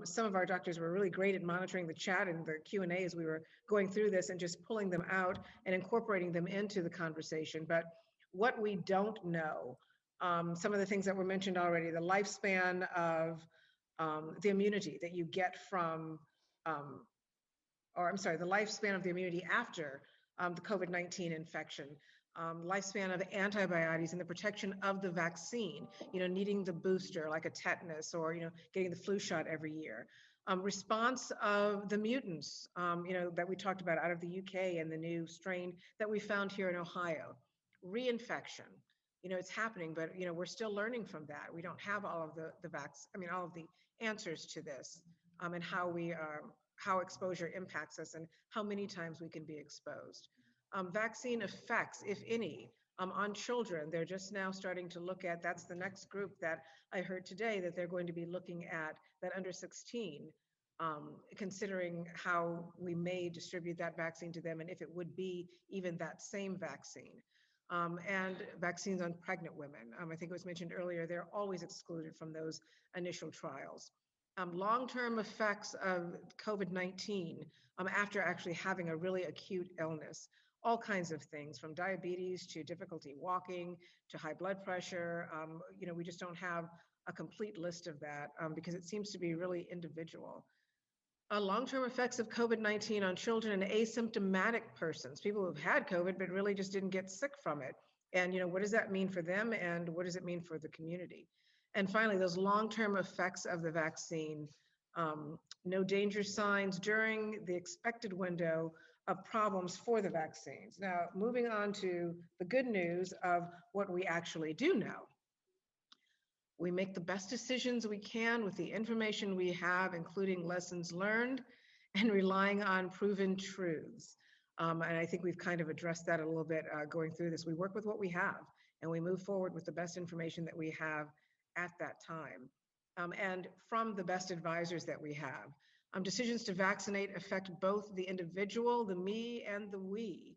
Some of our doctors were really great at monitoring the chat and the Q&A as we were going through this and just pulling them out and incorporating them into the conversation. But what we don't know, some of the things that were mentioned already, the lifespan of the immunity that you get from, the lifespan of the immunity after the COVID-19 infection. Lifespan of antibiotics and the protection of the vaccine, you know, needing the booster like a tetanus or, you know, getting the flu shot every year. Response of the mutants, you know, that we talked about out of the UK and the new strain that we found here in Ohio. Reinfection, you know, it's happening, but, you know, we're still learning from that. We don't have all of all of the answers to this and how exposure impacts us and how many times we can be exposed. Vaccine effects, if any, On children, they're just now starting to look at, that's the next group that I heard today that they're going to be looking at, that under 16, considering how we may distribute that vaccine to them and if it would be even that same vaccine. And vaccines on pregnant women. I think it was mentioned earlier, they're always excluded from those initial trials. Long-term effects of COVID-19 after actually having a really acute illness. All kinds of things, from diabetes to difficulty walking to high blood pressure. We just don't have a complete list of that because it seems to be really individual. Long-term effects of COVID-19 on children and asymptomatic persons, people who've had COVID but really just didn't get sick from it. And what does that mean for them, and what does it mean for the community? And finally, those long-term effects of the vaccine. No danger signs during the expected window of problems for the vaccines. Now, moving on to the good news of what we actually do know. We make the best decisions we can with the information we have, including lessons learned and relying on proven truths. And I think we've kind of addressed that a little bit going through this. We work with what we have and we move forward with the best information that we have at that time. And from the best advisors that we have. Decisions to vaccinate affect both the individual, the me, and the we.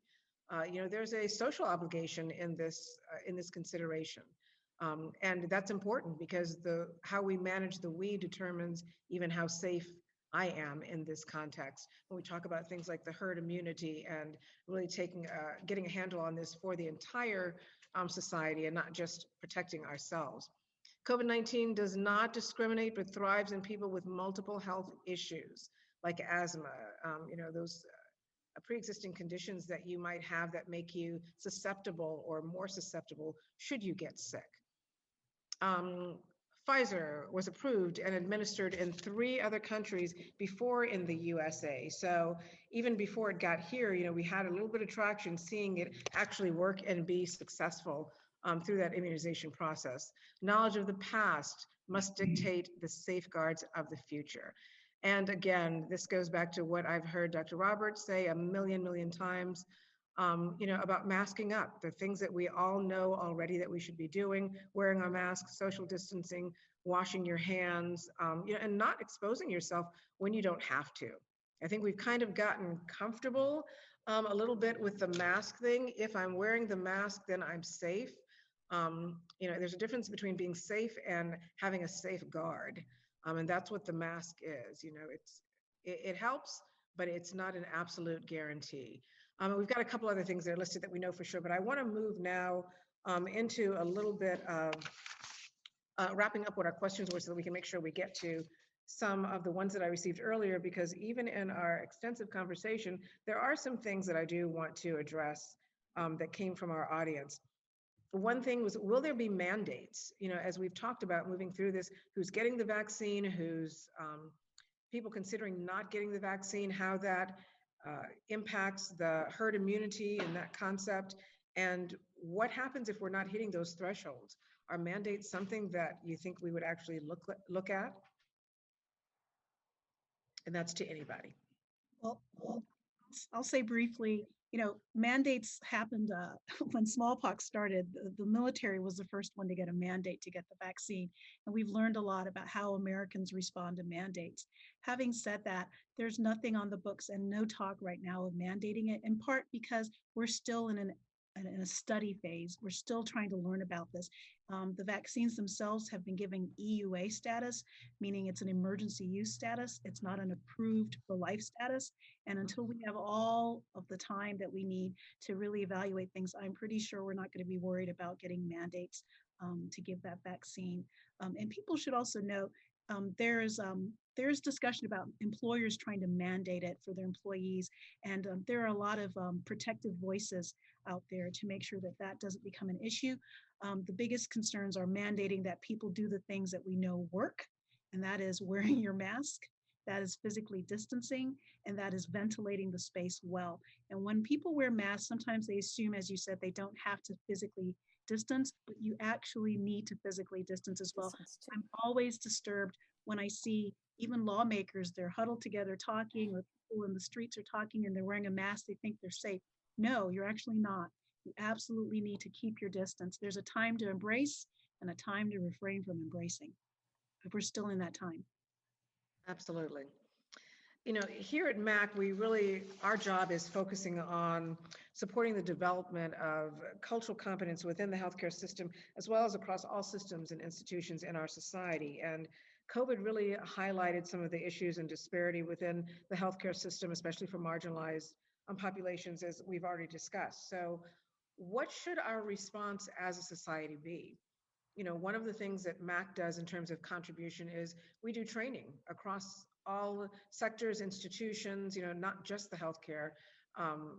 There's a social obligation in this consideration. And that's important because how we manage the we determines even how safe I am in this context. When we talk about things like the herd immunity and really getting a handle on this for the entire society and not just protecting ourselves. COVID-19 does not discriminate, but thrives in people with multiple health issues like asthma, those pre-existing conditions that you might have that make you susceptible or more susceptible should you get sick. Pfizer was approved and administered in 3 other countries before in the USA. So even before it got here, we had a little bit of traction seeing it actually work and be successful through that immunization process. Knowledge of the past must dictate the safeguards of the future. And again, this goes back to what I've heard Dr. Roberts say a million times, about masking up, the things that we all know already that we should be doing, wearing our masks, social distancing, washing your hands, and not exposing yourself when you don't have to. I think we've kind of gotten comfortable a little bit with the mask thing. If I'm wearing the mask, then I'm safe. There's a difference between being safe and having a safeguard. And that's what the mask is. It helps, but it's not an absolute guarantee. We've got a couple other things that are listed that we know for sure, but I want to move now into a little bit of wrapping up what our questions were so that we can make sure we get to some of the ones that I received earlier, because even in our extensive conversation, there are some things that I do want to address that came from our audience. One thing was, will there be mandates? As we've talked about moving through this, who's getting the vaccine, who's people considering not getting the vaccine, how that impacts the herd immunity and that concept, and what happens if we're not hitting those thresholds? Are mandates something that you think we would actually look at? And that's to anybody. Well, I'll say briefly, mandates happened when smallpox started. The military was the first one to get a mandate to get the vaccine. And we've learned a lot about how Americans respond to mandates. Having said that, there's nothing on the books and no talk right now of mandating it, in part because we're still in a study phase. We're still trying to learn about this. The vaccines themselves have been given EUA status, meaning it's an emergency use status. It's not an approved for life status. And until we have all of the time that we need to really evaluate things, I'm pretty sure we're not going to be worried about getting mandates to give that vaccine. And people should also know there's discussion about employers trying to mandate it for their employees. And there are a lot of protective voices out there to make sure that that doesn't become an issue. The biggest concerns are mandating that people do the things that we know work, and that is wearing your mask, that is physically distancing, and that is ventilating the space well. And when people wear masks, sometimes they assume, as you said, they don't have to physically distance, but you actually need to physically distance as well. I'm always disturbed when I see even lawmakers, they're huddled together talking, or people in the streets are talking and they're wearing a mask, they think they're safe. No, you're actually not. You absolutely need to keep your distance. There's a time to embrace and a time to refrain from embracing. But we're still in that time. Absolutely. You know, here at MACC, our job is focusing on supporting the development of cultural competence within the healthcare system, as well as across all systems and institutions in our society. And COVID really highlighted some of the issues and disparity within the healthcare system, especially for marginalized populations, as we've already discussed. So what should our response as a society be? You know, one of the things that MACC does in terms of contribution is we do training across all sectors, institutions, you know, not just the healthcare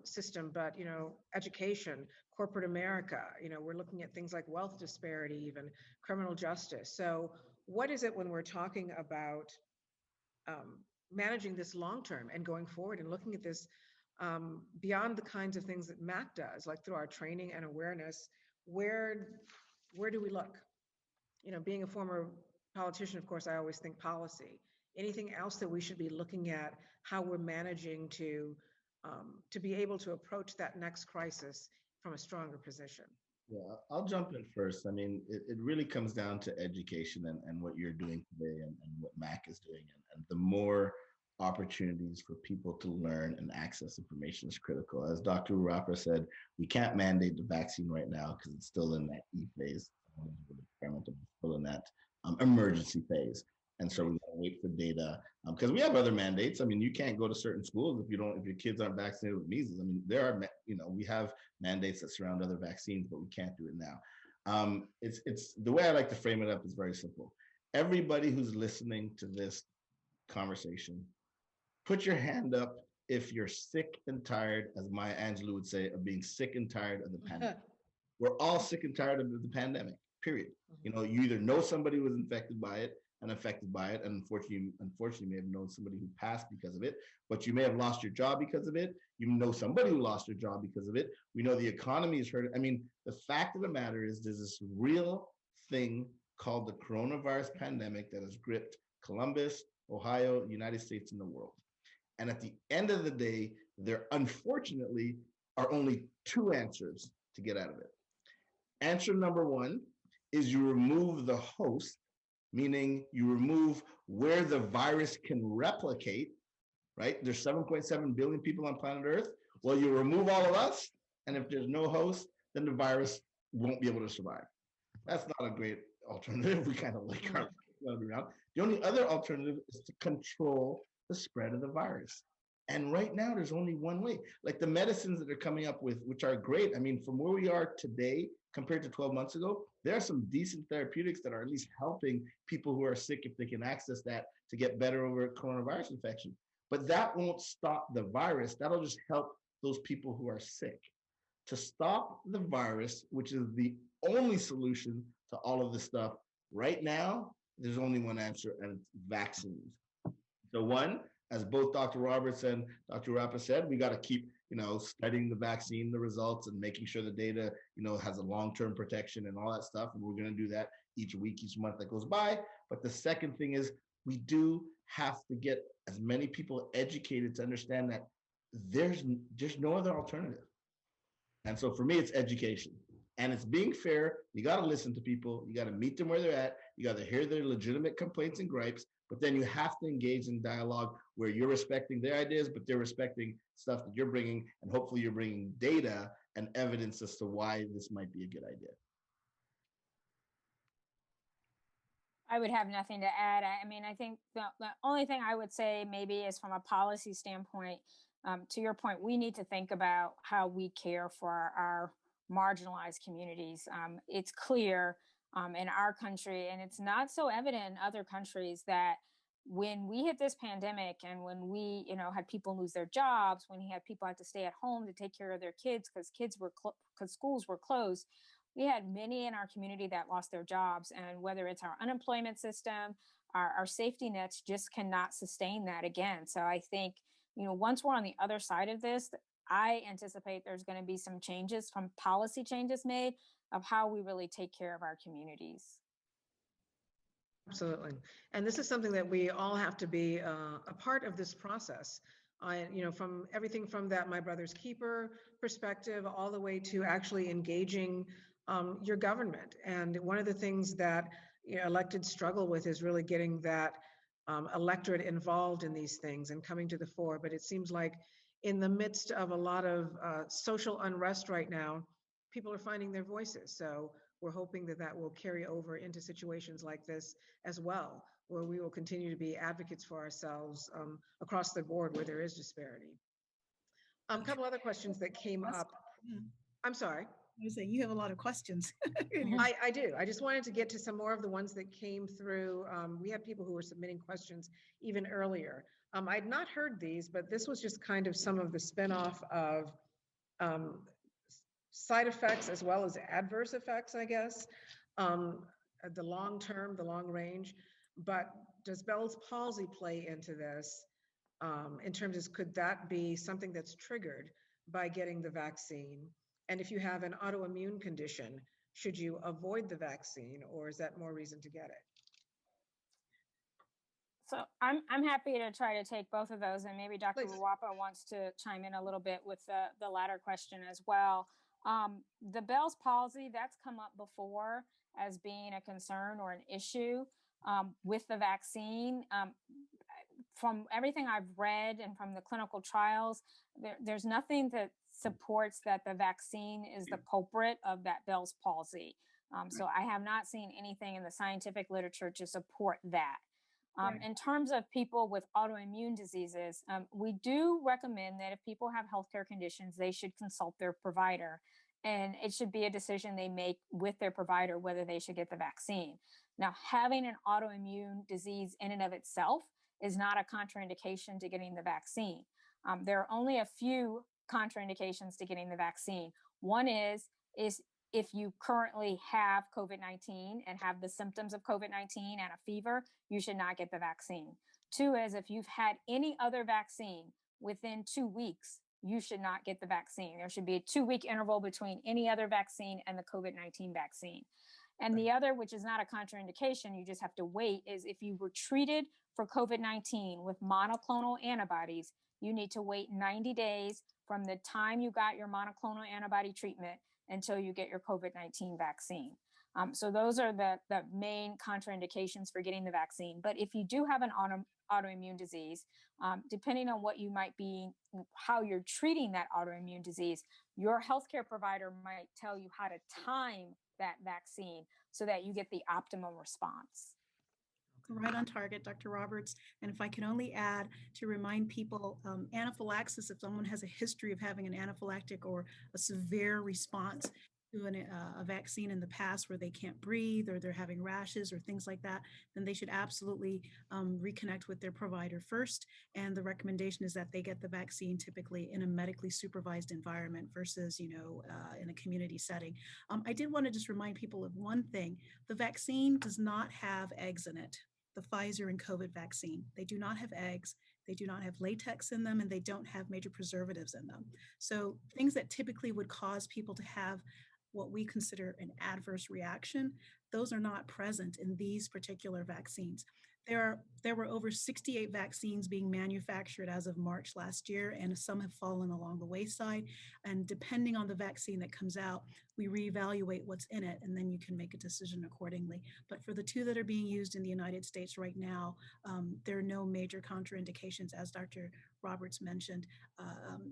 system, but, you know, education, corporate America, you know, we're looking at things like wealth disparity, even criminal justice. So what is it when we're talking about managing this long-term and going forward and looking at this beyond the kinds of things that MACC does, like through our training and awareness, where do we look? You know, being a former politician, of course, I always think policy. Anything else that we should be looking at, how we're managing to be able to approach that next crisis from a stronger position? Yeah, I'll jump in first. I mean, it really comes down to education and what you're doing today and what MACC is doing. And the more opportunities for people to learn and access information is critical. As Dr. Wurapa said, we can't mandate the vaccine right now because it's still in that E phase. Still in that emergency phase. And so we gotta wait for data because we have other mandates. I mean, you can't go to certain schools if your kids aren't vaccinated with measles. I mean, we have mandates that surround other vaccines, but we can't do it now. It's the way I like to frame it up is very simple. Everybody who's listening to this conversation, put your hand up if you're sick and tired, as Maya Angelou would say, of being sick and tired of the pandemic. We're all sick and tired of the pandemic, period. You know, you either know somebody who was infected by it, and unfortunately may have known somebody who passed because of it, but you may have lost your job because of it. You know somebody who lost their job because of it. We know the economy is hurting. I mean, the fact of the matter is there's this real thing called the coronavirus pandemic that has gripped Columbus, Ohio, United States, and the world. And at the end of the day, there unfortunately are only two answers to get out of it. Answer number one is you remove the host, meaning you remove where the virus can replicate, right? There's 7.7 billion people on planet Earth. Well, you remove all of us, and if there's no host, then the virus won't be able to survive. That's not a great alternative. We kind of like our around. The only other alternative is to control the spread of the virus. And right now, there's only one way. Like the medicines that they're coming up with, which are great. I mean, from where we are today compared to 12 months ago, there are some decent therapeutics that are at least helping people who are sick if they can access that to get better over coronavirus infection. But that won't stop the virus. That'll just help those people who are sick. To stop the virus, which is the only solution to all of this stuff, right now, there's only one answer, and it's vaccines. So one, as both Dr. Roberts and Dr. Wurapa said, we got to keep, studying the vaccine, the results, and making sure the data, has a long-term protection and all that stuff. And we're going to do that each week, each month that goes by. But the second thing is we do have to get as many people educated to understand that there's no other alternative. And so for me, it's education. And it's being fair. You got to listen to people. You got to meet them where they're at. You got to hear their legitimate complaints and gripes. But then you have to engage in dialogue where you're respecting their ideas, but they're respecting stuff that you're bringing. And hopefully you're bringing data and evidence as to why this might be a good idea. I would have nothing to add. I mean, I think the only thing I would say maybe is from a policy standpoint, to your point, we need to think about how we care for our marginalized communities. It's clear in our country, and it's not so evident in other countries, that when we hit this pandemic and when we, had people lose their jobs, when you had people have to stay at home to take care of their kids because schools were closed, we had many in our community that lost their jobs. And whether it's our unemployment system, our safety nets just cannot sustain that again. So I think, once we're on the other side of this, I anticipate there's going to be some changes, some policy changes made of how we really take care of our communities. Absolutely. And this is something that we all have to be a part of this process. From everything from that My Brother's Keeper perspective all the way to actually engaging your government. And one of the things that electeds struggle with is really getting that electorate involved in these things and coming to the fore. But it seems like in the midst of a lot of social unrest right now, people are finding their voices. So we're hoping that that will carry over into situations like this as well, where we will continue to be advocates for ourselves across the board where there is disparity. A couple other questions that came up. I'm sorry. I was saying you have a lot of questions. I do. I just wanted to get to some more of the ones that came through. We had people who were submitting questions even earlier. I'd not heard these, but this was just kind of some of the spinoff of side effects as well as adverse effects, I guess, the long term, the long range. But does Bell's palsy play into this in terms of could that be something that's triggered by getting the vaccine? And if you have an autoimmune condition, should you avoid the vaccine, or is that more reason to get it? So I'm happy to try to take both of those, and maybe Dr. Wurapa wants to chime in a little bit with the latter question as well. The Bell's palsy, that's come up before as being a concern or an issue with the vaccine. From everything I've read and from the clinical trials, there's nothing that supports that the vaccine is the culprit of that Bell's palsy. So I have not seen anything in the scientific literature to support that. In terms of people with autoimmune diseases, we do recommend that if people have healthcare conditions, they should consult their provider. And it should be a decision they make with their provider whether they should get the vaccine. Now, having an autoimmune disease in and of itself is not a contraindication to getting the vaccine. There are only a few contraindications to getting the vaccine. One is if you currently have COVID-19 and have the symptoms of COVID-19 and a fever, you should not get the vaccine. Two is if you've had any other vaccine within 2 weeks, you should not get the vaccine. There should be a 2-week interval between any other vaccine and the COVID-19 vaccine. And the other, which is not a contraindication, you just have to wait, is if you were treated for COVID-19 with monoclonal antibodies, you need to wait 90 days from the time you got your monoclonal antibody treatment until you get your COVID-19 vaccine. So those are the main contraindications for getting the vaccine. But if you do have an autoimmune disease, depending on what you might be, how you're treating that autoimmune disease, your healthcare provider might tell you how to time that vaccine so that you get the optimum response. Right on target, Dr. Roberts. And if I can only add to remind people, anaphylaxis, if someone has a history of having an anaphylactic or a severe response to a vaccine in the past where they can't breathe or they're having rashes or things like that, then they should absolutely reconnect with their provider first. And the recommendation is that they get the vaccine typically in a medically supervised environment versus, in a community setting. I did want to just remind people of one thing. The vaccine does not have eggs in it. The Pfizer and COVID vaccine. They do not have eggs, they do not have latex in them, and they don't have major preservatives in them. So things that typically would cause people to have what we consider an adverse reaction, those are not present in these particular vaccines. There were over 68 vaccines being manufactured as of March last year, and some have fallen along the wayside. And depending on the vaccine that comes out, we reevaluate what's in it, and then you can make a decision accordingly. But for the two that are being used in the United States right now, there are no major contraindications, as Dr. Roberts mentioned,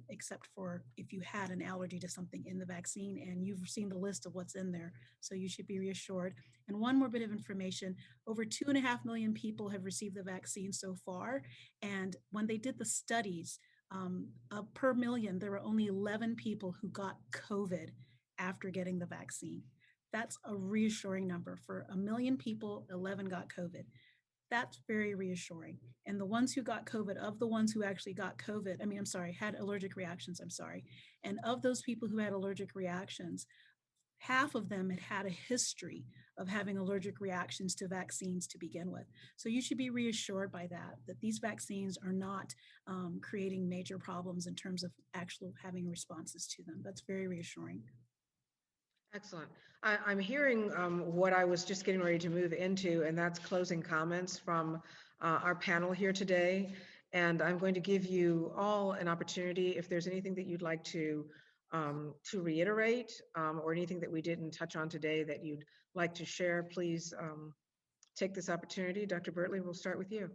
except for if you had an allergy to something in the vaccine, and you've seen the list of what's in there, so you should be reassured. And one more bit of information, over 2.5 million people have received the vaccine so far, and when they did the studies, per million, there were only 11 people who got COVID after getting the vaccine. That's a reassuring number. For 1 million people, 11 got COVID. That's very reassuring. And the ones who got COVID, of the ones who actually got COVID, had allergic reactions, and of those people who had allergic reactions, half of them had a history of having allergic reactions to vaccines to begin with. So you should be reassured by that these vaccines are not creating major problems in terms of actually having responses to them. That's very reassuring. Excellent. I'm hearing what I was just getting ready to move into, and that's closing comments from our panel here today. And I'm going to give you all an opportunity if there's anything that you'd like to reiterate or anything that we didn't touch on today that you'd like to share, please take this opportunity. Dr. Bertley, we'll start with you.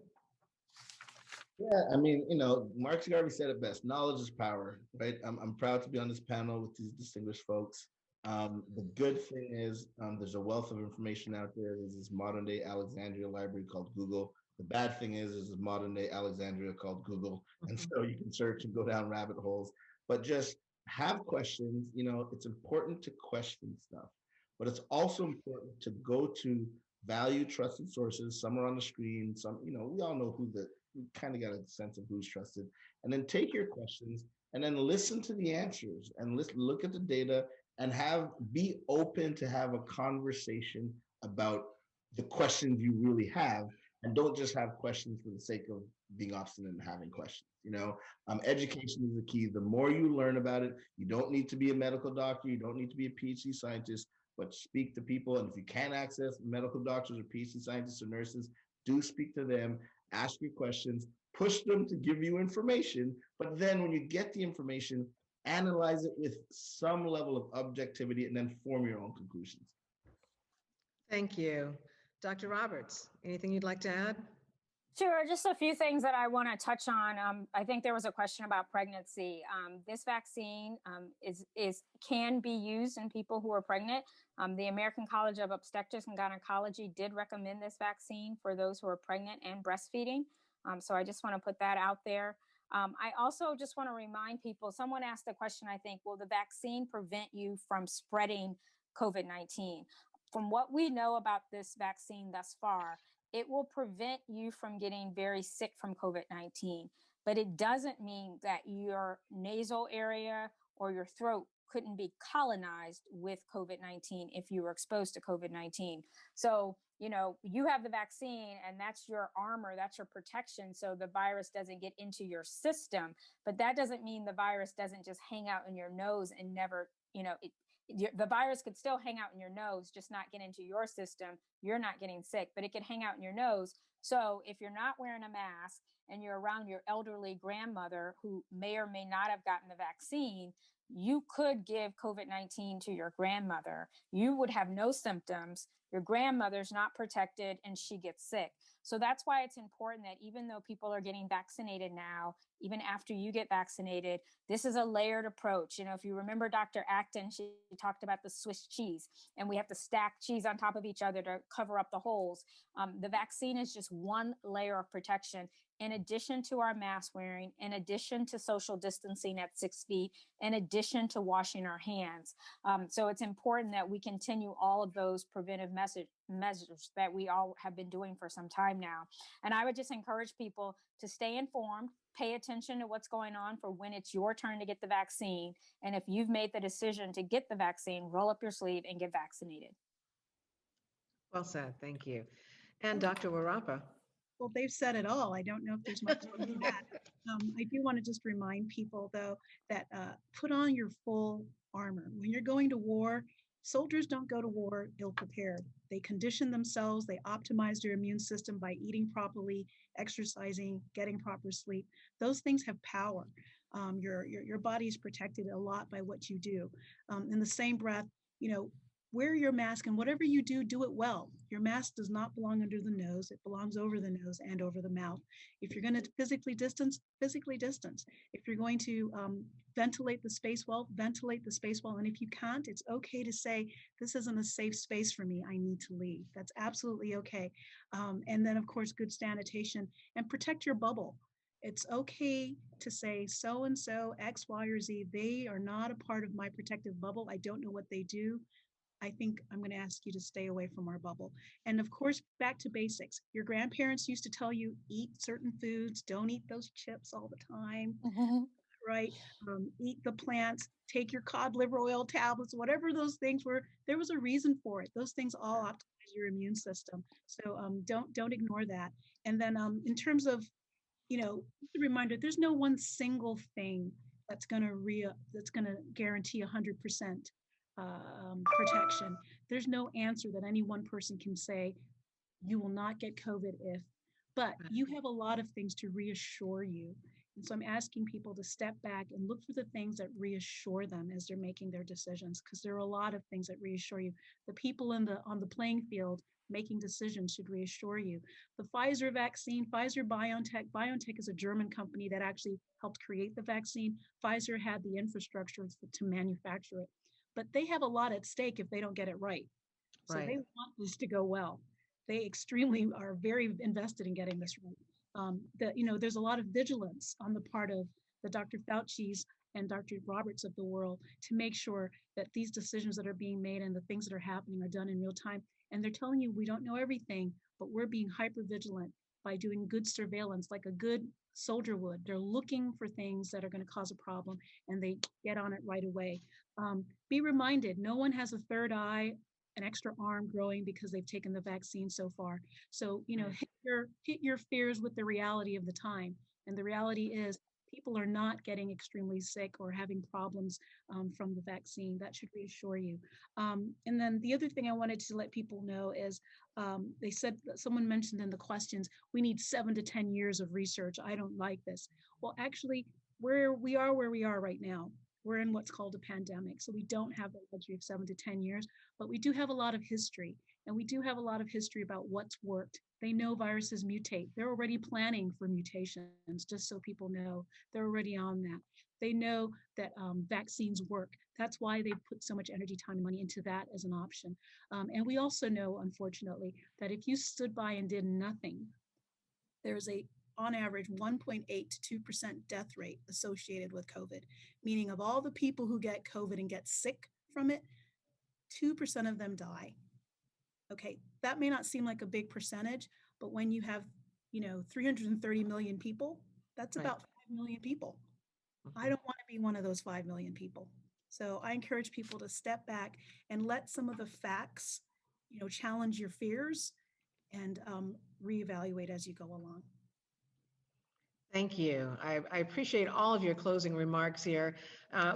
Yeah, I mean, you know, Marx Garvey said it best, knowledge is power, right? I'm proud to be on this panel with these distinguished folks. The good thing is there's a wealth of information out there. There's this modern day Alexandria library called Google. The bad thing is there's a modern day Alexandria called Google. And so you can search and go down rabbit holes, but just have questions. You know, it's important to question stuff, but it's also important to go to value trusted sources. Some are on the screen, some, you know, we all know we kind of got a sense of who's trusted, and then take your questions and then listen to the answers and look at the data and be open to have a conversation about the questions you really have, and don't just have questions for the sake of being obstinate and having questions. You know, education is the key. The more you learn about it, you don't need to be a medical doctor, you don't need to be a PhD scientist, but speak to people. And if you can't access medical doctors or PhD scientists or nurses, do speak to them, ask your questions, push them to give you information. But then when you get the information, analyze it with some level of objectivity and then form your own conclusions. Thank you. Dr. Roberts, anything you'd like to add? Sure, just a few things that I want to touch on. I think there was a question about pregnancy. This vaccine can be used in people who are pregnant. The American College of Obstetrics and Gynecology did recommend this vaccine for those who are pregnant and breastfeeding. So I just want to put that out there. I also just want to remind people, someone asked the question, I think, will the vaccine prevent you from spreading COVID-19? From what we know about this vaccine thus far, it will prevent you from getting very sick from COVID-19, but it doesn't mean that your nasal area or your throat couldn't be colonized with COVID-19 if you were exposed to COVID-19. So, you know, you have the vaccine and that's your armor, that's your protection. So the virus doesn't get into your system, but that doesn't mean the virus doesn't just hang out in your nose and never, you know, the virus could still hang out in your nose, just not get into your system. You're not getting sick, but it could hang out in your nose. So if you're not wearing a mask and you're around your elderly grandmother who may or may not have gotten the vaccine, you could give COVID-19 to your grandmother. You would have no symptoms. Your grandmother's not protected and she gets sick. So that's why it's important that even though people are getting vaccinated now, even after you get vaccinated, this is a layered approach. You know, if you remember Dr. Acton, she talked about the Swiss cheese, and we have to stack cheese on top of each other to cover up the holes. The vaccine is just one layer of protection, in addition to our mask wearing, in addition to social distancing at 6 feet, in addition to washing our hands. So it's important that we continue all of those preventive measures that we all have been doing for some time now. And I would just encourage people to stay informed, pay attention to what's going on for when it's your turn to get the vaccine. And if you've made the decision to get the vaccine, roll up your sleeve and get vaccinated. Well said, thank you. And Dr. Wurapa. Well, they've said it all. I don't know if there's much to that. I do want to just remind people, though, that put on your full armor. When you're going to war, soldiers don't go to war ill-prepared. They condition themselves, they optimize their immune system by eating properly, exercising, getting proper sleep. Those things have power. Your body is protected a lot by what you do. In the same breath, you know, wear your mask, and whatever you do, do it well. Your mask does not belong under the nose. It belongs over the nose and over the mouth. If you're going to physically distance, physically distance. If you're going to ventilate the space well, ventilate the space well. And if you can't, it's okay to say, this isn't a safe space for me. I need to leave. That's absolutely okay. And then, of course, good sanitation, and protect your bubble. It's okay to say so-and-so, X, Y, or Z, they are not a part of my protective bubble. I don't know what they do. I think I'm going to ask you to stay away from our bubble. And of course, back to basics. Your grandparents used to tell you, eat certain foods, don't eat those chips all the time, right? Eat the plants, take your cod liver oil tablets, whatever those things were, there was a reason for it. Those things all optimize your immune system. So don't ignore that. And then in terms of, you know, just a reminder, there's no one single thing that's going to guarantee 100% protection. There's no answer that any one person can say, you will not get COVID if, but you have a lot of things to reassure you. And so I'm asking people to step back and look for the things that reassure them as they're making their decisions, because there are a lot of things that reassure you. The people on the playing field making decisions should reassure you. The Pfizer vaccine, BioNTech is a German company that actually helped create the vaccine. Pfizer had the infrastructure to manufacture it, but they have a lot at stake if they don't get it right. So they want this to go well. They extremely are very invested in getting this right. There's a lot of vigilance on the part of the Dr. Fauci's and Dr. Roberts of the world to make sure that these decisions that are being made and the things that are happening are done in real time. And they're telling you, we don't know everything, but we're being hyper vigilant by doing good surveillance like a good soldier would. They're looking for things that are going to cause a problem, and they get on it right away. Be reminded, no one has a third eye, an extra arm growing because they've taken the vaccine so far. So, hit your fears with the reality of the time. And the reality is people are not getting extremely sick or having problems from the vaccine. That should reassure you. And then the other thing I wanted to let people know is they said, someone mentioned in the questions, we need 7 to 10 years of research. I don't like this. Well, actually, where we are right now, we're in what's called a pandemic. So we don't have the luxury of 7 to 10 years, but we do have a lot of history, and we do have a lot of history about what's worked. They know viruses mutate. They're already planning for mutations, just so people know. They're already on that. They know that vaccines work. That's why they put so much energy, time, and money into that as an option. And we also know, unfortunately, that if you stood by and did nothing, there's on average 1.8 to 2% death rate associated with COVID, meaning of all the people who get COVID and get sick from it, 2% of them die. Okay, that may not seem like a big percentage, but when you have, 330 million people, that's about 5 million people. I don't want to be one of those 5 million people. So I encourage people to step back and let some of the facts, challenge your fears and reevaluate as you go along. Thank you. I appreciate all of your closing remarks here.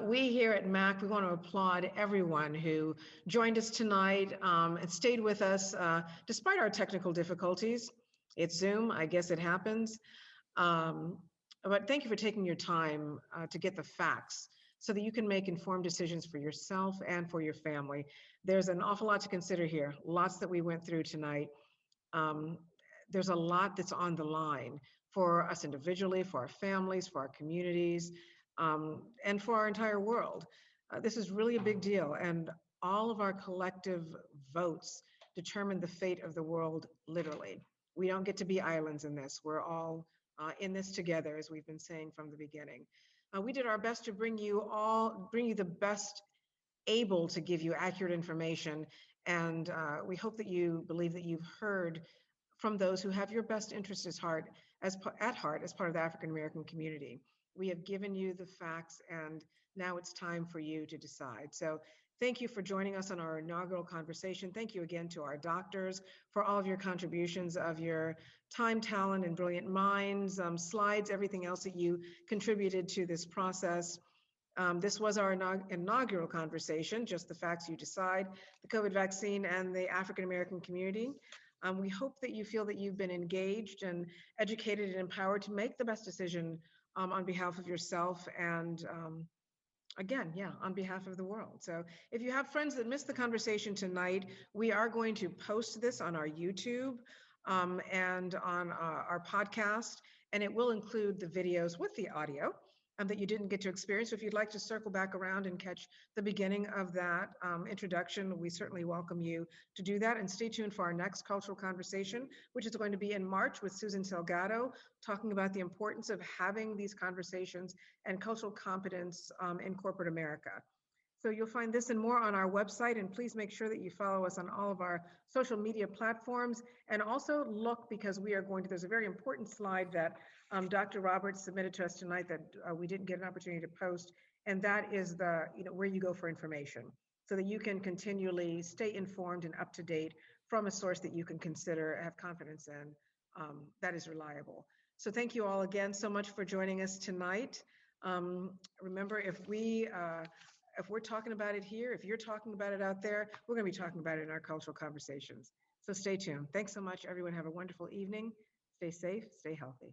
We here at MACC, we want to applaud everyone who joined us tonight and stayed with us despite our technical difficulties. It's Zoom, I guess it happens. But thank you for taking your time to get the facts so that you can make informed decisions for yourself and for your family. There's an awful lot to consider here, lots that we went through tonight. There's a lot that's on the line for us individually, for our families, for our communities, and for our entire world. This is really a big deal, and all of our collective votes determine the fate of the world, literally. We don't get to be islands in this. We're all in this together, as we've been saying from the beginning. We did our best to bring you the best able to give you accurate information, and we hope that you believe that you've heard from those who have your best interests at heart as part of the African American community. We have given you the facts, and now it's time for you to decide. So thank you for joining us on our inaugural conversation. Thank you again to our doctors for all of your contributions, of your time, talent, and brilliant minds, slides, everything else that you contributed to this process. This was our inaugural conversation, just the facts you decide, the COVID vaccine and the African American community. We hope that you feel that you've been engaged and educated and empowered to make the best decision on behalf of yourself and again, on behalf of the world. So if you have friends that missed the conversation tonight, we are going to post this on our YouTube and on our podcast, and it will include the videos with the audio that you didn't get to experience. So if you'd like to circle back around and catch the beginning of that introduction, we certainly welcome you to do that. And stay tuned for our next cultural conversation, which is going to be in March with Susan Salgado, talking about the importance of having these conversations and cultural competence in corporate America. So you'll find this and more on our website, and please make sure that you follow us on all of our social media platforms, and also look, because there's a very important slide that Dr. Roberts submitted to us tonight that we didn't get an opportunity to post, and that is where you go for information, so that you can continually stay informed and up to date from a source that you can consider, have confidence in, that is reliable. So thank you all again so much for joining us tonight. Remember, if we're talking about it here, if you're talking about it out there, we're going to be talking about it in our cultural conversations. So stay tuned. Thanks so much, everyone. Have a wonderful evening. Stay safe, stay healthy.